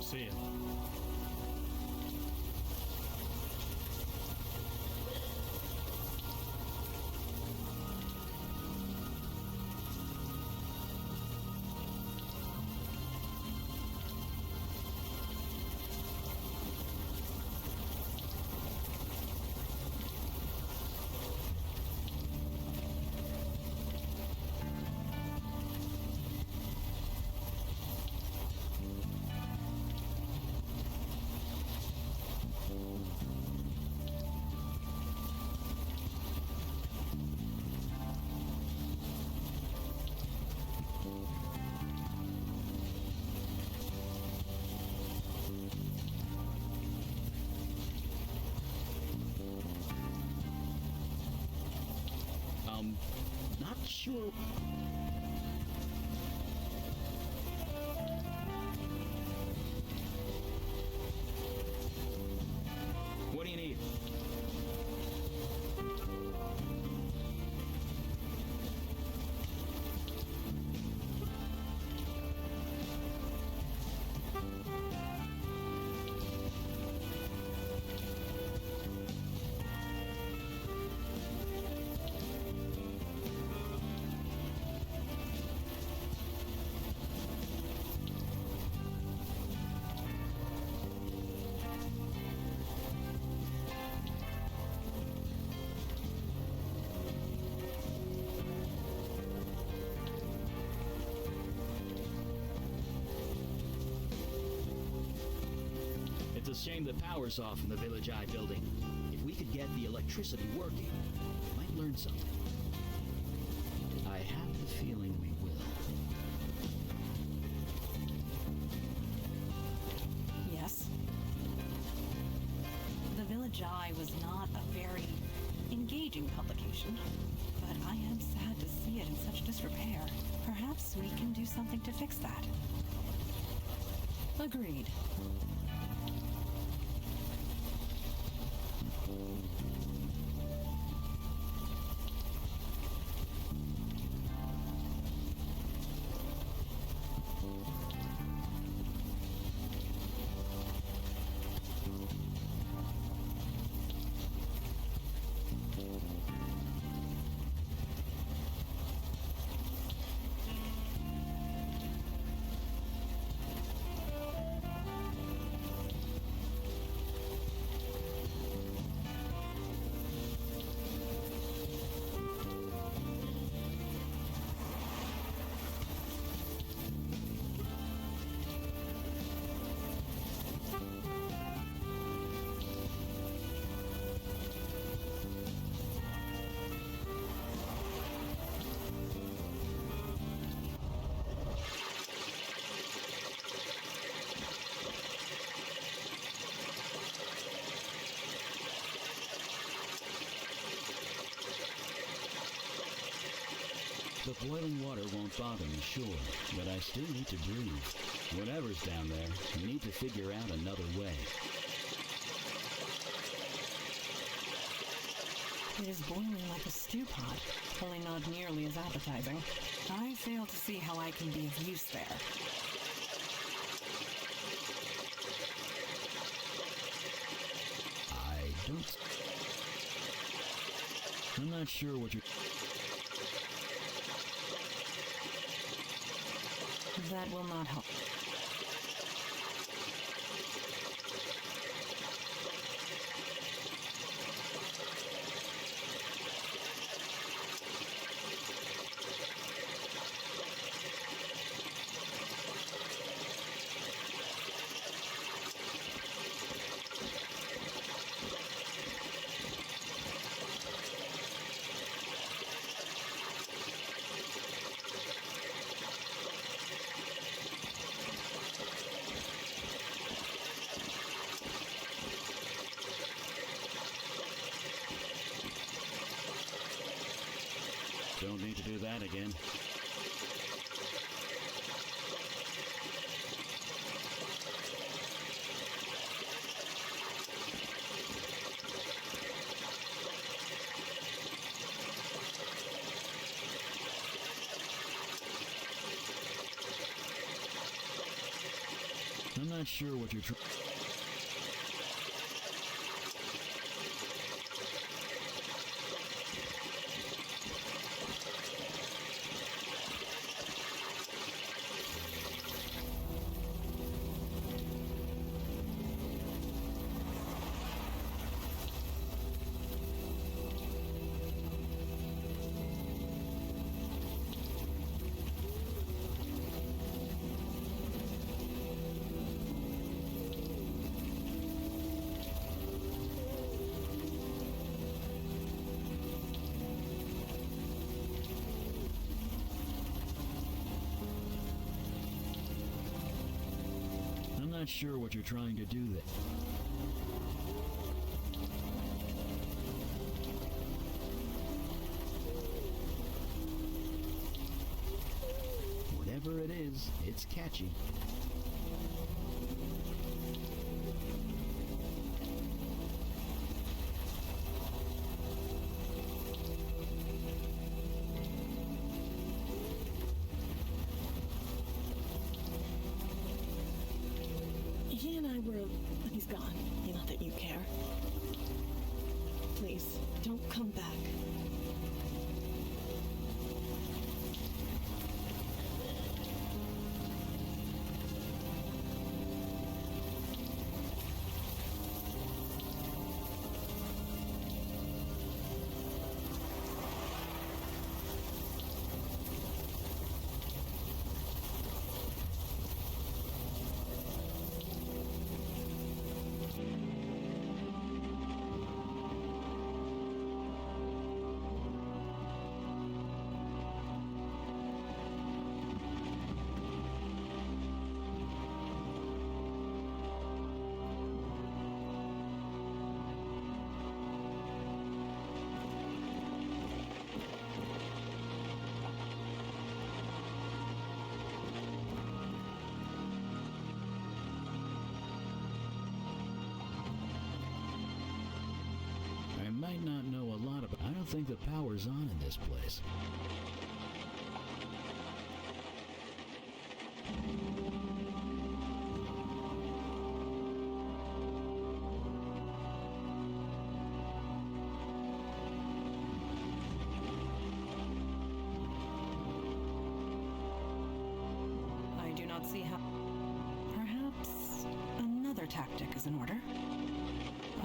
See ya. Not sure. What do you need? It's a shame the power's off in the Village Eye building. If we could get the electricity working, we might learn something. I have the feeling we will. Yes. The Village Eye was not a very engaging publication, but I am sad to see it in such disrepair. Perhaps we can do something to fix that. Agreed. The boiling water won't bother me, sure, but I still need to breathe. Whatever's down there, we need to figure out another way. It is boiling like a stew pot, only not nearly as appetizing. I fail to see how I can be of use there. I'm not sure what you're... That will not help. Don't need to do that again. I'm not sure what you're trying... I'm not sure what you're trying to do there. Whatever it is, it's catchy. He and I were... He's gone. Not that you care. Please, don't come back. I might not know a lot about... I don't think the power's on in this place. I do not see how... Perhaps another tactic is in order.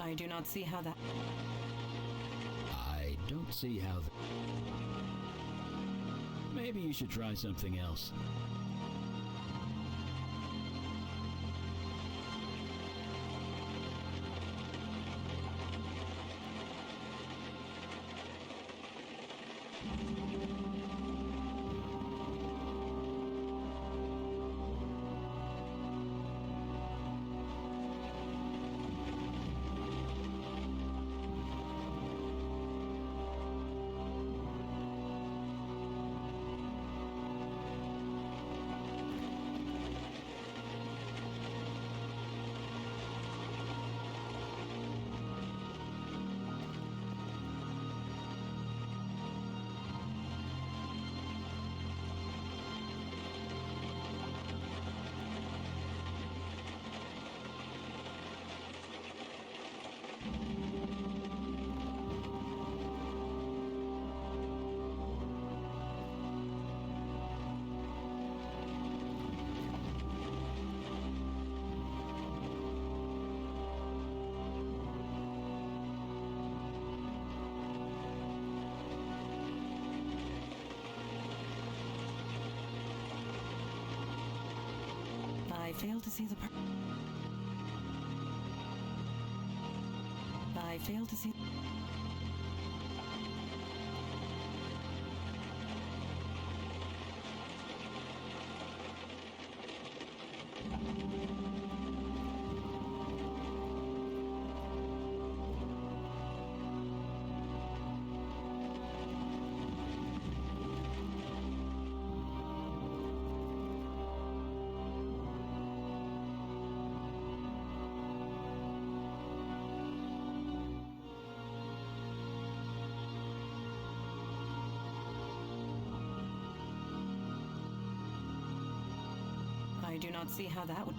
I do not see how that... I don't see how... Maybe you should try something else. I fail to see the... I fail to see... I do not see how that would...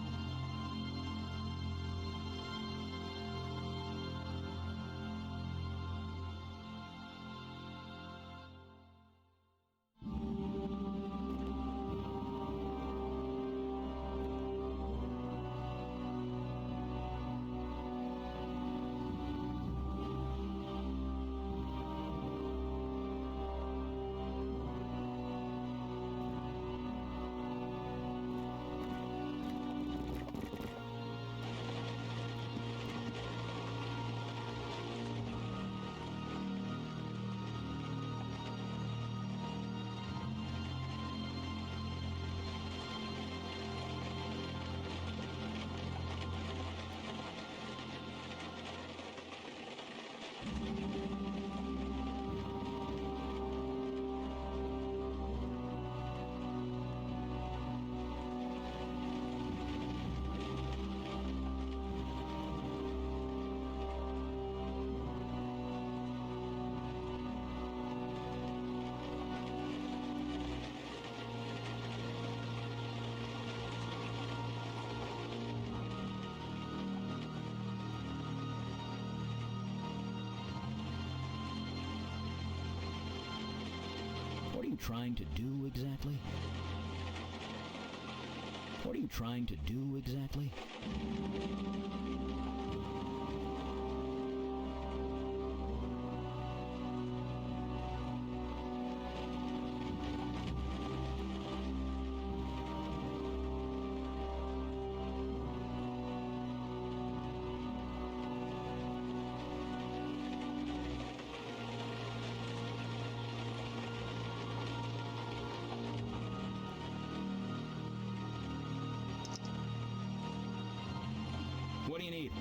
trying to do exactly? What are you trying to do exactly? What do you need?